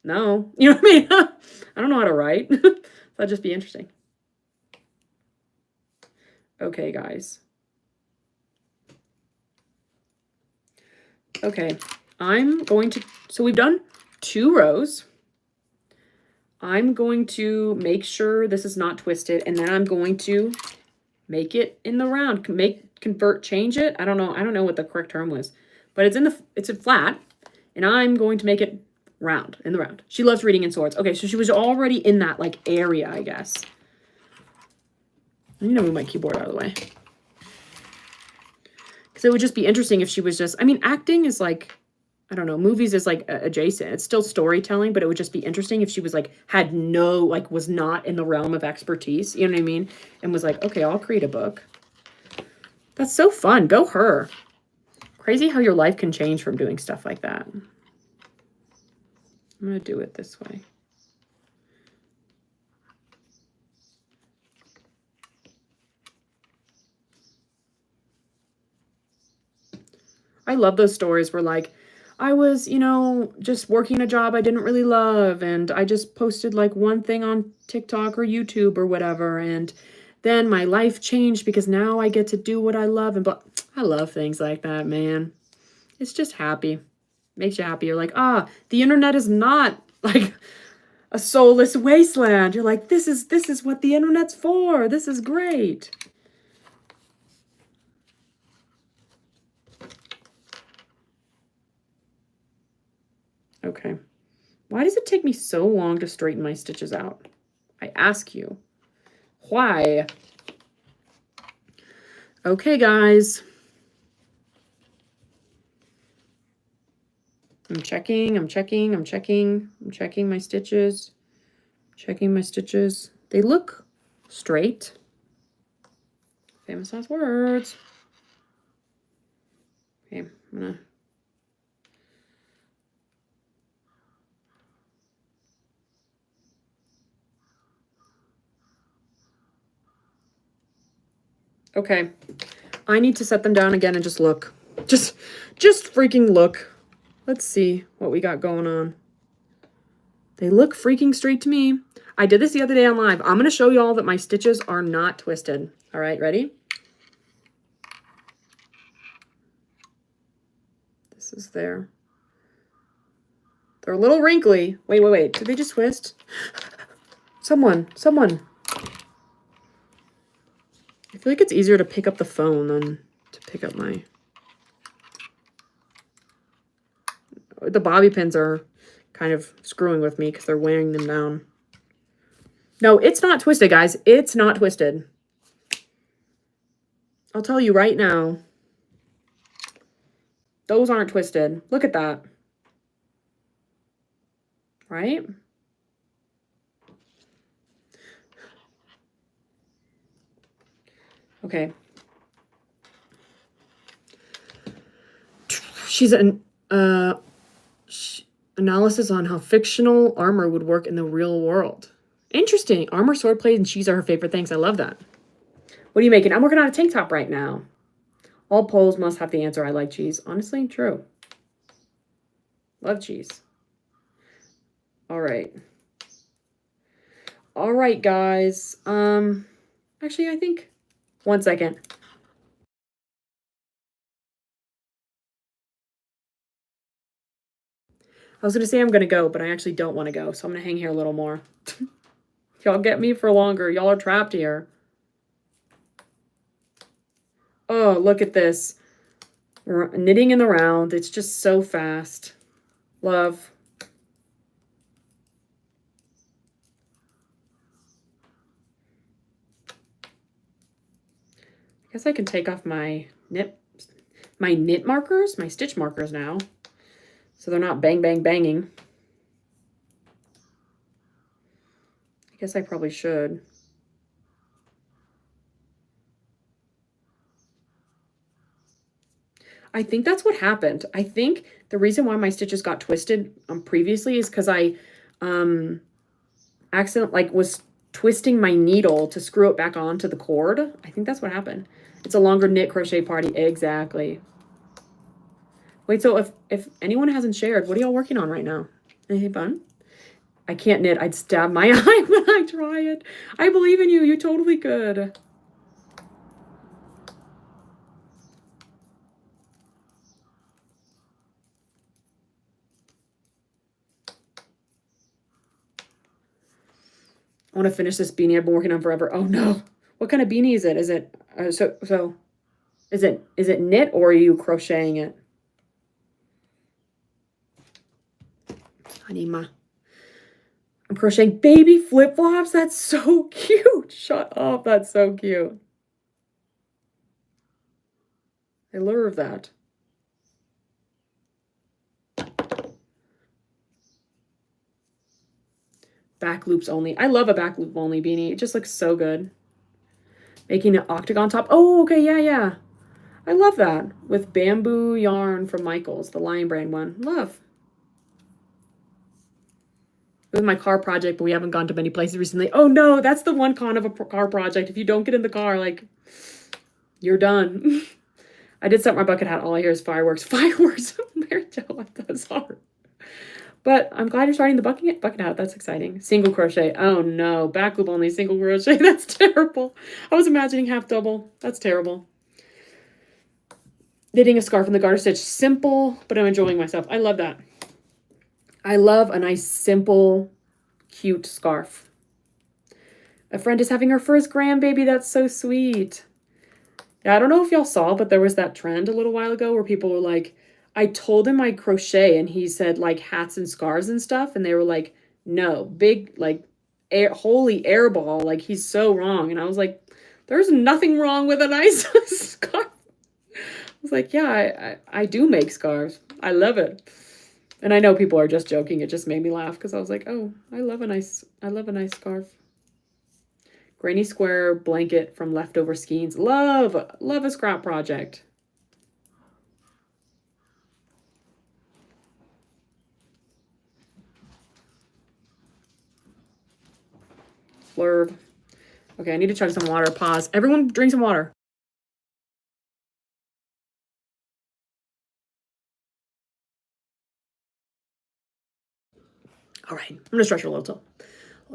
Speaker 1: no. You know what I mean? I don't know how to write. That'd just be interesting. Okay, guys. Okay, I'm going to, so we've done 2 rows. I'm going to make sure this is not twisted, and then I'm going to make it in the round, convert, change it. I don't know what the correct term was, but it's in flat, and I'm going to make it round, in the round. She loves reading in swords. Okay, so she was already in that, like, area, I guess. I'm gonna move my keyboard out of the way. Because it would just be interesting if she was just, I mean, acting is like, I don't know, movies is like adjacent. It's still storytelling, but it would just be interesting if she was like, had no, like, was not in the realm of expertise, you know what I mean? And was like, okay, I'll create a book. That's so fun. Go her. Crazy how your life can change from doing stuff like that. I'm going to do it this way. I love those stories where, like, I was, you know, just working a job I didn't really love, and I just posted like one thing on TikTok or YouTube or whatever, and then my life changed because now I get to do what I love. And but I love things like that, man. It's just happy. Makes you happy. You're like, ah, the internet is not like a soulless wasteland. You're like, this is what the internet's for. This is great. Okay. Why does it take me so long to straighten my stitches out? I ask you. Why? Okay, guys. I'm checking my stitches. Checking my stitches. They look straight. Famous last words. Okay, I'm gonna... Okay. I need to set them down again and just look. Just freaking look. Let's see what we got going on. They look freaking straight to me. I did this the other day on live. I'm going to show you all that my stitches are not twisted. All right, ready? This is there. They're a little wrinkly. Wait. Did they just twist? Someone. I feel like it's easier to pick up the phone than to pick up my... The bobby pins are kind of screwing with me because they're wearing them down. No, it's not twisted, guys. It's not twisted. I'll tell you right now. Those aren't twisted. Look at that. Right? Okay. She's an analysis on how fictional armor would work in the real world. Interesting. Armor, swordplay, and cheese are her favorite things. I love that. What are you making? I'm working on a tank top right now. All polls must have the answer. I like cheese. Honestly, true. Love cheese. All right. All right, guys. Actually, I think... One second. I was going to say I'm going to go, but I actually don't want to go. So I'm going to hang here a little more. Y'all get me for longer. Y'all are trapped here. Oh, look at this. Knitting in the round. It's just so fast. Love. I guess I can take off my knit markers, my stitch markers now. So they're not banging. I guess I probably should. I think that's what happened. I think the reason why my stitches got twisted previously is because I was twisting my needle to screw it back onto the cord. I think that's what happened. It's a longer knit crochet party. Exactly. Wait, so if anyone hasn't shared, what are y'all working on right now? Anything fun? I can't knit. I'd stab my eye when I try it. I believe in you. You totally could. I want to finish this beanie I've been working on forever. Oh no. What kind of beanie is it? Is it is it knit or are you crocheting it? Anima. I'm crocheting baby flip-flops. That's so cute. Shut up. That's so cute. I love that. Back loops only. I love a back loop only beanie. It just looks so good. Making an octagon top. Oh, okay. Yeah, yeah. I love that. With bamboo yarn from Michaels, the Lion Brand one. Love. With my car project, but we haven't gone to many places recently. Oh no, that's the one con of a car project. If you don't get in the car, like, you're done. I did set my bucket hat. All I hear is fireworks. Fireworks! Mary Jo, that's hard. But I'm glad you're starting the bucket hat. That's exciting. Single crochet. Oh no, back loop only, single crochet. That's terrible. I was imagining half double. That's terrible. Knitting a scarf in the garter stitch. Simple, but I'm enjoying myself. I love that. I love a nice, simple, cute scarf. A friend is having her first grandbaby. That's so sweet. Yeah, I don't know if y'all saw, but there was that trend a little while ago where people were like, I told him I crochet, and he said, like, hats and scarves and stuff. And they were like, no, big, like, holy airball. Like, he's so wrong. And I was like, there's nothing wrong with a nice scarf. I was like, yeah, I do make scarves. I love it. And I know people are just joking. It just made me laugh because I was like, oh, I love a nice scarf. Granny square blanket from leftover skeins. Love a scrap project. Flurb. Okay, I need to chug some water. Pause. Everyone drink some water. All right, I'm gonna stretch her a little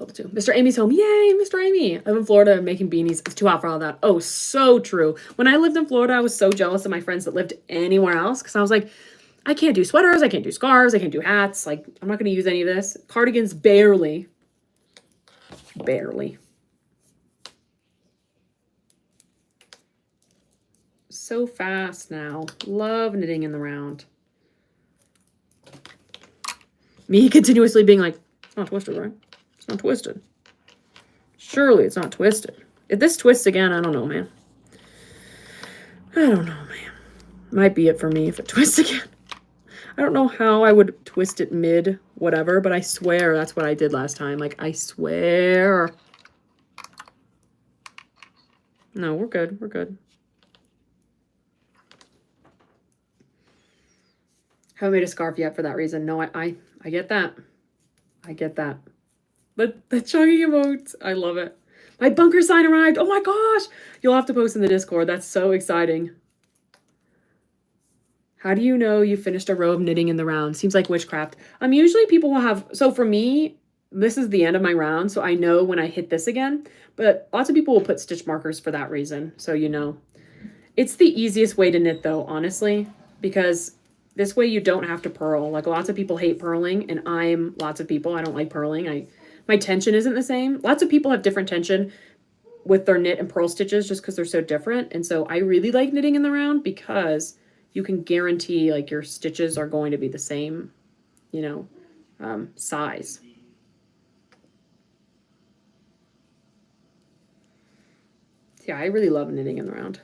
Speaker 1: too. Mr. Amy's home. Yay, Mr. Amy. I live in Florida making beanies. It's too hot for all that. Oh, so true. When I lived in Florida, I was so jealous of my friends that lived anywhere else because I was like, I can't do sweaters. I can't do scarves. I can't do hats. Like, I'm not going to use any of this. Cardigans, barely. Barely. So fast now. Love knitting in the round. Me continuously being like, it's not twisted, right? It's not twisted. Surely it's not twisted. If this twists again, I don't know, man. I don't know, man. Might be it for me if it twists again. I don't know how I would twist it mid whatever, but I swear that's what I did last time. Like, I swear. No, we're good. We're good. Haven't made a scarf yet for that reason. No, I get that. I get that. But the chugging emotes, I love it. My bunker sign arrived. Oh my gosh. You'll have to post in the Discord. That's so exciting. How do you know you finished a row of knitting in the round? Seems like witchcraft. Usually people will have, so for me, this is the end of my round, so I know when I hit this again, but lots of people will put stitch markers for that reason, so you know. It's the easiest way to knit though, honestly, because this way you don't have to purl. Like, lots of people hate purling, and I'm lots of people. I don't like purling. My tension isn't the same. Lots of people have different tension with their knit and purl stitches just because they're so different. And so I really like knitting in the round because you can guarantee like your stitches are going to be the same, you know, size. Yeah, I really love knitting in the round.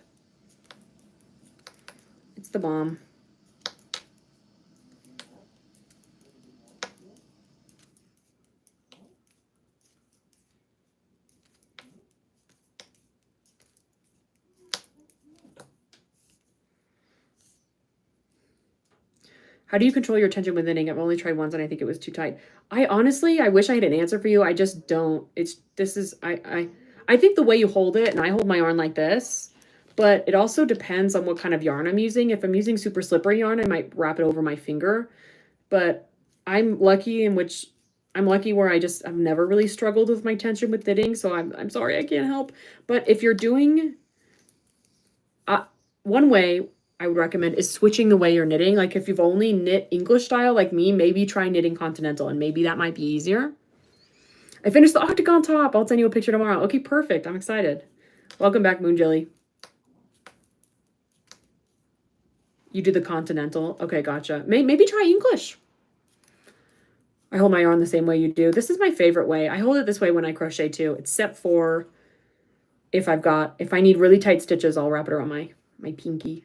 Speaker 1: It's the bomb. How do you control your tension with knitting? I've only tried once and I think it was too tight. I wish I had an answer for you. I just don't. I think the way you hold it, and I hold my yarn like this, but it also depends on what kind of yarn I'm using. If I'm using super slippery yarn, I might wrap it over my finger. But I'm lucky where I've never really struggled with my tension with knitting, so I'm sorry I can't help. But if you're doing one way I would recommend is switching the way you're knitting. Like, if you've only knit English style like me, maybe try knitting continental, and maybe that might be easier. I finished the octagon top. I'll send you a picture tomorrow. Okay, perfect. I'm excited. Welcome back, Moon Jelly. You do the continental. Okay, gotcha. Maybe try English. I hold my yarn the same way you do. This is my favorite way. I hold it this way when I crochet too, except for if I need really tight stitches, I'll wrap it around my pinky.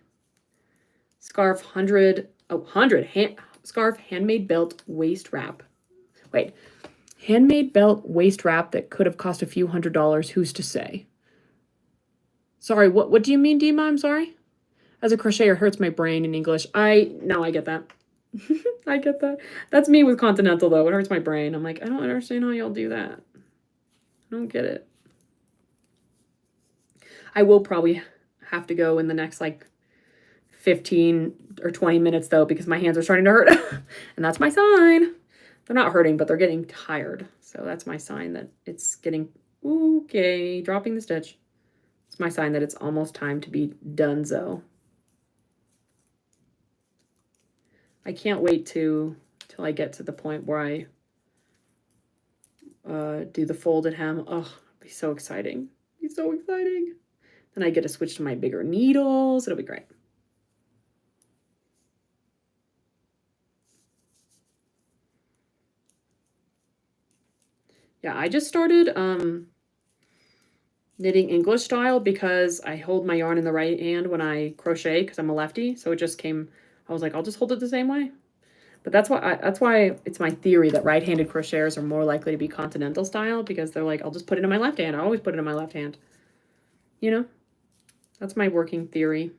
Speaker 1: Scarf 100, oh, 100, scarf handmade belt waist wrap. Wait, handmade belt waist wrap that could have cost a few $100s. Who's to say? Sorry, what do you mean, Dima? I'm sorry. As a crocheter, hurts my brain in English. No, I get that. I get that. That's me with continental though. It hurts my brain. I'm like, I don't understand how y'all do that. I don't get it. I will probably have to go in the next like 15 or 20 minutes though, because my hands are starting to hurt. And that's my sign. They're not hurting, but they're getting tired. So that's my sign that it's getting, okay, dropping the stitch. It's my sign that it's almost time to be donezo. I can't wait till I get to the point where I do the folded hem. Oh, it'll be so exciting. It'll be so exciting. Then I get to switch to my bigger needles. It'll be great. Yeah, I just started knitting English style because I hold my yarn in the right hand when I crochet because I'm a lefty. So it just came, I was like, I'll just hold it the same way. But that's why it's my theory that right-handed crocheters are more likely to be continental style, because they're like, I'll just put it in my left hand. I always put it in my left hand. You know? That's my working theory.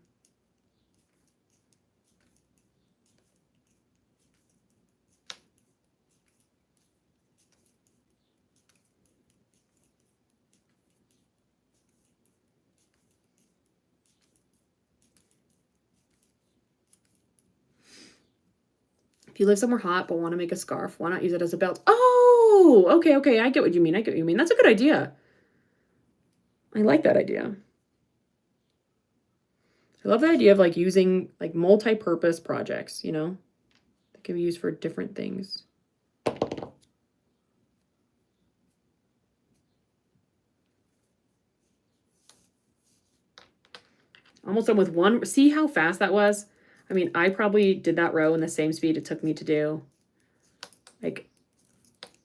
Speaker 1: If you live somewhere hot but want to make a scarf, why not use it as a belt? Oh, okay. I get what you mean. That's a good idea. I like that idea. I love the idea of like using like multi-purpose projects, you know, that can be used for different things. Almost done with one. See how fast that was? I mean, I probably did that row in the same speed it took me to do. Like,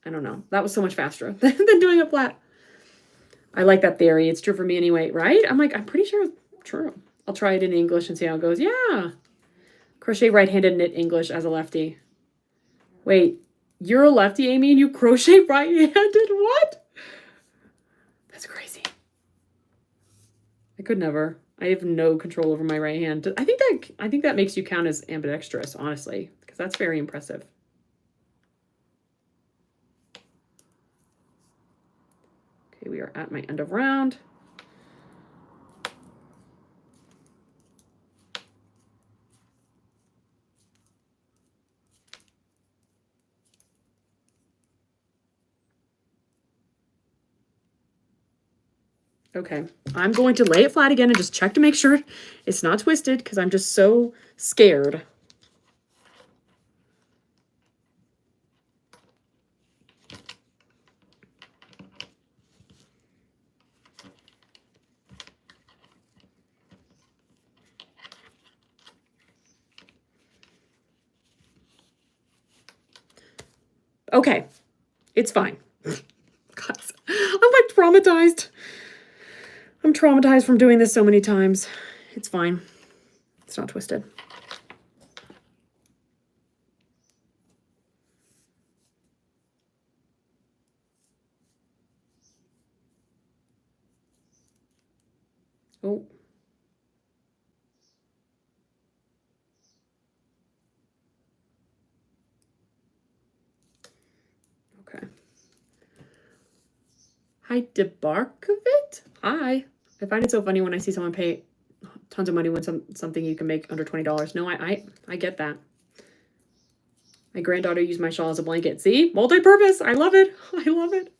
Speaker 1: I don't know. That was so much faster than doing it flat. I like that theory. It's true for me anyway, right? I'm like, I'm pretty sure it's true. I'll try it in English and see how it goes. Yeah. Crochet right-handed, knit English as a lefty. Wait, you're a lefty, Amy, and you crochet right-handed? What? That's crazy. I could never. I have no control over my right hand. I think that makes you count as ambidextrous, honestly, because that's very impressive. Okay, we are at my end of round. Okay, I'm going to lay it flat again and just check to make sure it's not twisted because I'm just so scared. Okay, it's fine. Guys, I'm like traumatized. I'm traumatized from doing this so many times. It's fine. It's not twisted. Oh. Okay. Hi, Debarkovit. Hi. I find it so funny when I see someone pay tons of money when something you can make under $20. No, I get that. My granddaughter used my shawl as a blanket. See? Multi-purpose. I love it. I love it.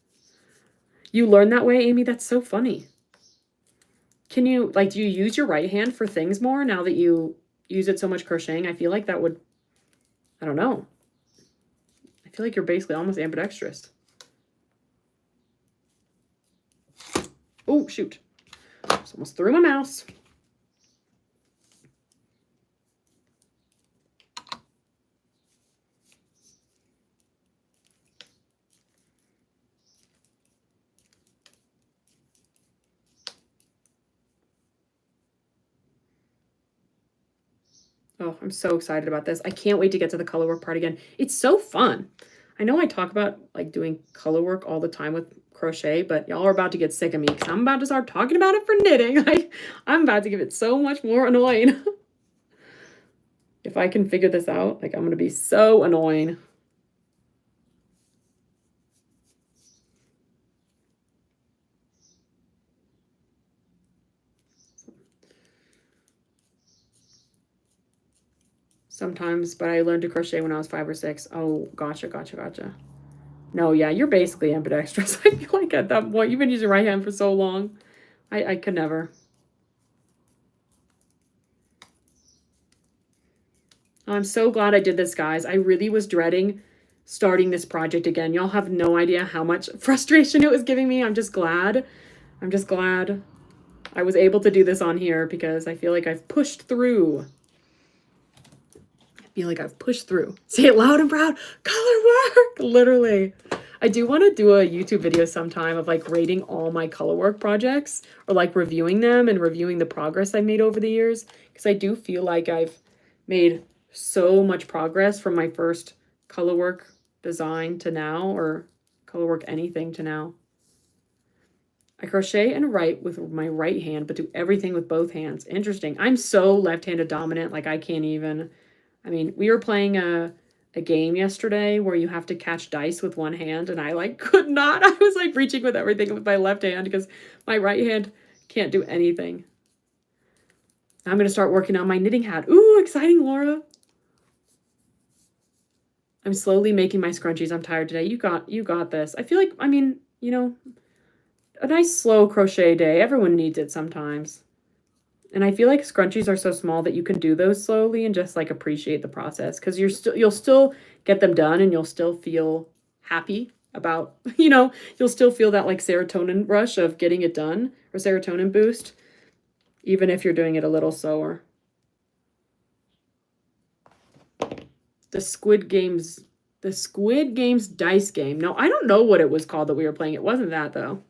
Speaker 1: You learn that way, Amy? That's so funny. Can you, like, do you use your right hand for things more now that you use it so much crocheting? I feel like that would, I don't know. I feel like you're basically almost ambidextrous. Oh, shoot. Just almost threw my mouse. Oh, I'm so excited about this. I can't wait to get to the color work part again. It's so fun. I know I talk about like doing color work all the time with crochet, but y'all are about to get sick of me because I'm about to start talking about it for knitting. Like, I'm about to give it so much more annoying. If I can figure this out, like, I'm going to be so annoying. Sometimes, but I learned to crochet when I was 5 or 6. Oh, gotcha. No, yeah, you're basically ambidextrous. I feel like at that point, you've been using your right hand for so long. I could never. I'm so glad I did this, guys. I really was dreading starting this project again. Y'all have no idea how much frustration it was giving me. I'm just glad. I'm just glad I was able to do this on here because I feel like I've pushed through. I feel like I've pushed through. Say it loud and proud. Color work! Literally. I do want to do a YouTube video sometime of like rating all my color work projects or like reviewing them and reviewing the progress I made over the years because I do feel like I've made so much progress from my first color work design to now, or color work anything to now. I crochet and write with my right hand, but do everything with both hands. Interesting. I'm so left-handed dominant, like I can't even. I mean, we were playing a game yesterday where you have to catch dice with one hand, and I like could not. I was like reaching with everything with my left hand because my right hand can't do anything. I'm gonna start working on my knitting hat. Ooh, exciting, Laura. I'm slowly making my scrunchies. I'm tired today. You got this. I feel like, I mean, you know, a nice slow crochet day. Everyone needs it sometimes. And I feel like scrunchies are so small that you can do those slowly and just like appreciate the process because you'll still get them done and you'll still feel happy about, you'll still feel that like serotonin rush of getting it done or serotonin boost, even if you're doing it a little slower. The Squid Games dice game. No, I don't know what it was called that we were playing. It wasn't that though.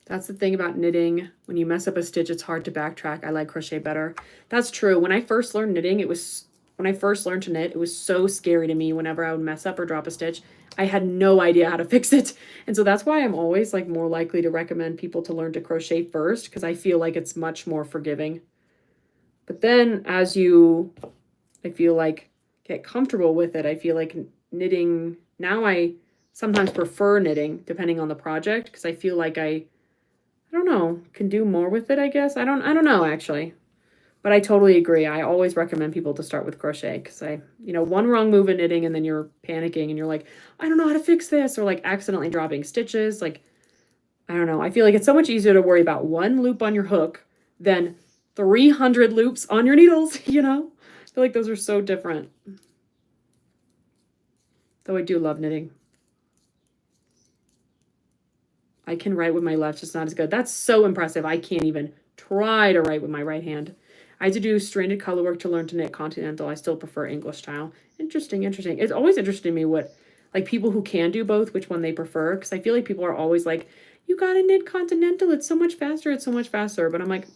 Speaker 1: That's the thing about knitting. When you mess up a stitch, it's hard to backtrack. I like crochet better. That's true. When I first learned knitting, when I first learned to knit, it was so scary to me whenever I would mess up or drop a stitch. I had no idea how to fix it. And so that's why I'm always like more likely to recommend people to learn to crochet first because I feel like it's much more forgiving. But then as I feel like, get comfortable with it, I feel like knitting, now I sometimes prefer knitting depending on the project because I feel like I don't know, can do more with it, I guess. I don't know actually. But I totally agree. I always recommend people to start with crochet because one wrong move in knitting and then you're panicking and you're like, I don't know how to fix this, or like accidentally dropping stitches. Like, I don't know. I feel like it's so much easier to worry about one loop on your hook than 300 loops on your needles, I feel like those are so different. Though I do love knitting. I can write with my left, just not as good. That's so impressive. I can't even try to write with my right hand. I had to do stranded color work to learn to knit continental. I still prefer English style. Interesting. It's always interesting to me what, like, people who can do both, which one they prefer. Because I feel like people are always like, you gotta knit continental. It's so much faster. It's so much faster. But I'm like,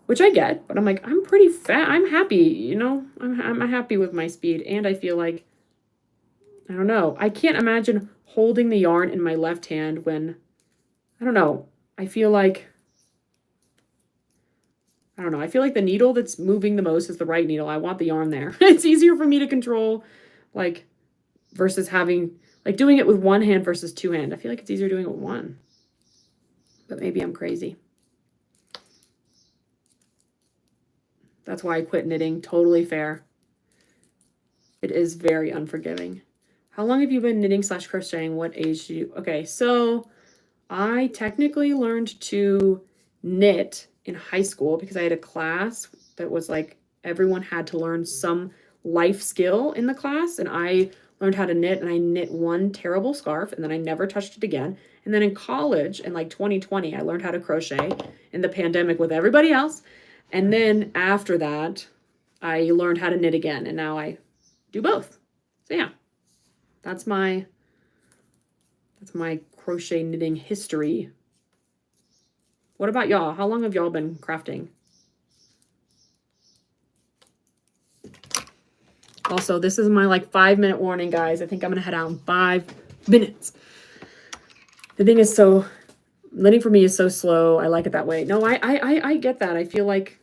Speaker 1: which I get, but I'm like, I'm pretty fat. I'm happy, I'm happy with my speed. And I feel like, I don't know. I can't imagine holding the yarn in my left hand when, I don't know. I feel like the needle that's moving the most is the right needle. I want the yarn there. It's easier for me to control, like, versus having, like, doing it with one hand versus two hand. I feel like it's easier doing it with one. But maybe I'm crazy. That's why I quit knitting. Totally fair. It is very unforgiving. How long have you been knitting / crocheting? What age do you... Okay, so I technically learned to knit in high school because I had a class that was like everyone had to learn some life skill in the class, and I learned how to knit, and I knit one terrible scarf and then I never touched it again. And then in college in like 2020 I learned how to crochet in the pandemic with everybody else, and then after that I learned how to knit again, and now I do both. So yeah, that's my crochet knitting history. What about y'all? How long have y'all been crafting? Also, this is my like 5-minute warning, guys. I think I'm gonna head out in 5 minutes. The thing is so, knitting for me is so slow. I like it that way. No, I get that. I feel like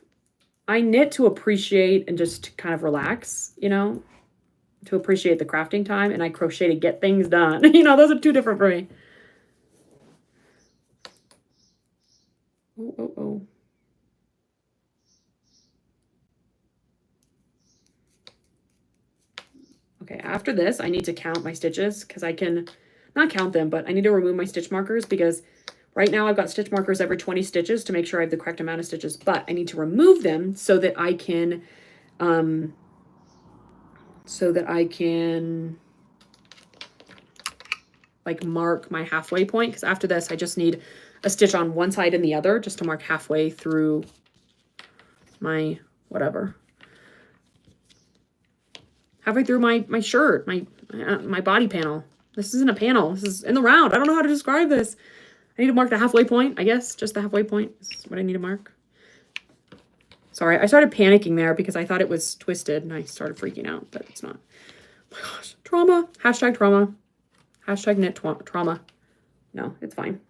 Speaker 1: I knit to appreciate and just kind of relax, you know, to appreciate the crafting time, and I crochet to get things done. You know, those are two different for me. Oh. Okay, after this, I need to count my stitches because I can not count them, but I need to remove my stitch markers because right now I've got stitch markers every 20 stitches to make sure I have the correct amount of stitches, but I need to remove them so that I can, like mark my halfway point, because after this I just need a stitch on one side and the other just to mark halfway through my whatever. Halfway through my shirt, my body panel. This isn't a panel. This is in the round. I don't know how to describe this. I need to mark the halfway point, I guess. Just the halfway point is what I need to mark. Sorry, I started panicking there because I thought it was twisted and I started freaking out, but it's not. Oh my gosh, trauma. Hashtag trauma. Hashtag knit trauma. No, it's fine.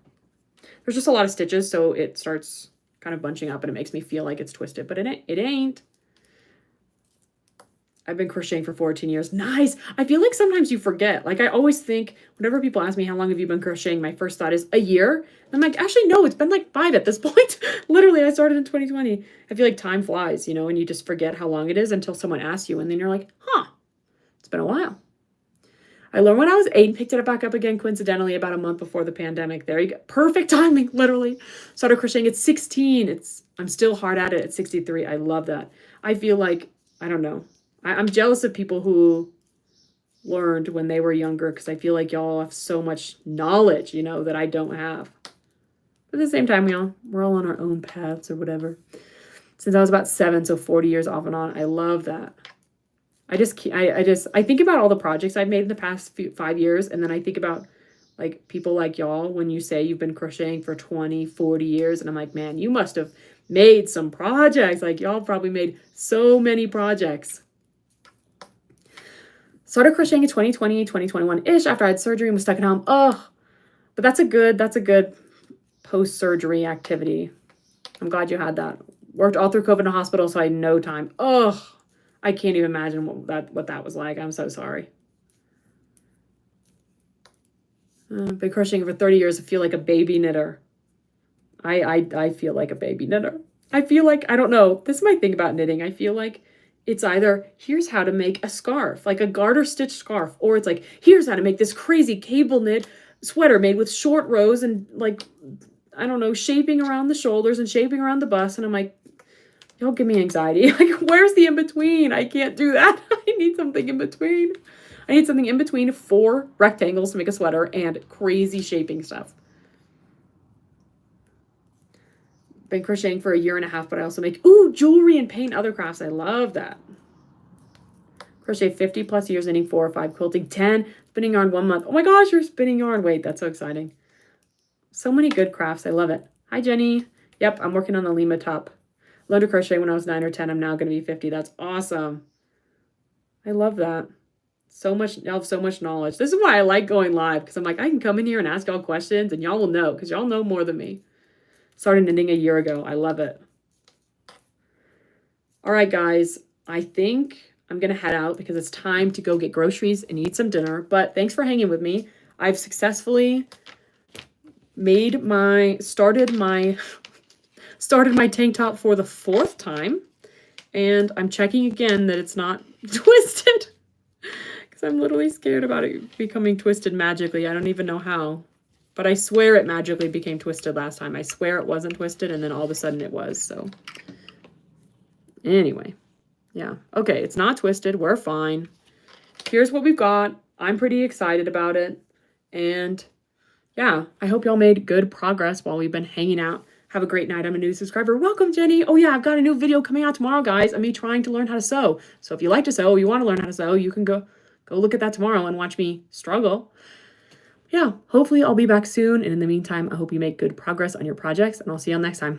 Speaker 1: There's just a lot of stitches, so it starts kind of bunching up and it makes me feel like it's twisted, but it ain't. I've been crocheting for 14 years. Nice. I feel like sometimes you forget. Like I always think whenever people ask me how long have you been crocheting, my first thought is a year. I'm like, actually, no, it's been like 5 at this point. Literally, I started in 2020. I feel like time flies, you know, and you just forget how long it is until someone asks you. And then you're like, huh, it's been a while. I learned when I was 8 and picked it back up again coincidentally about a month before the pandemic. There you go. Perfect timing, literally. Started crocheting at 16. I'm still hard at it at 63. I love that. I feel like, I don't know. I'm jealous of people who learned when they were younger because I feel like y'all have so much knowledge, you know, that I don't have. But at the same time, we're all on our own paths or whatever. Since I was about 7, so 40 years off and on. I love that. I think about all the projects I've made in the past 5 years, and then I think about like people like y'all when you say you've been crocheting for 20, 40 years, and I'm like, man, you must have made some projects. Like y'all probably made so many projects. Started crocheting in 2020, 2021-ish after I had surgery and was stuck at home. Ugh. But that's a good post-surgery activity. I'm glad you had that. Worked all through COVID in a hospital, so I had no time. Ugh. I can't even imagine what that was like. I'm so sorry. Been crocheting for 30 years. I feel like a baby knitter. I feel like a baby knitter. I feel like, I don't know. This is my thing about knitting. I feel like it's either, here's how to make a scarf, like a garter stitch scarf, or it's like, here's how to make this crazy cable knit sweater made with short rows and like, I don't know, shaping around the shoulders and shaping around the bust. And I'm like, y'all give me anxiety. Like, where's the in-between? I can't do that. I need something in between. I need something in between 4 rectangles to make a sweater and crazy shaping stuff. Been crocheting for a year and a half, but I also make, jewelry and paint other crafts. I love that. Crochet 50 plus years, knitting 4 or 5, quilting 10, spinning yarn 1 month. Oh my gosh, you're spinning yarn. Wait, that's so exciting. So many good crafts. I love it. Hi, Jenny. Yep, I'm working on the Lima top. Learned to crochet when I was 9 or 10. I'm now going to be 50. That's awesome. I love that. Y'all have so much knowledge. This is why I like going live, because I'm like, I can come in here and ask y'all questions and y'all will know, because y'all know more than me. Started knitting a year ago. I love it. All right, guys. I think I'm going to head out because it's time to go get groceries and eat some dinner. But thanks for hanging with me. I've successfully started my tank top for the 4th time. And I'm checking again that it's not twisted. Because I'm literally scared about it becoming twisted magically. I don't even know how. But I swear it magically became twisted last time. I swear it wasn't twisted, and then all of a sudden it was. So anyway, yeah. Okay, it's not twisted. We're fine. Here's what we've got. I'm pretty excited about it. And yeah, I hope y'all made good progress while we've been hanging out. Have a great night. I'm a new subscriber. Welcome, Jenny. Oh yeah, I've got a new video coming out tomorrow, guys, of me trying to learn how to sew. So if you like to sew, you want to learn how to sew, you can go look at that tomorrow and watch me struggle. Yeah, hopefully I'll be back soon. And in the meantime, I hope you make good progress on your projects, and I'll see you all next time.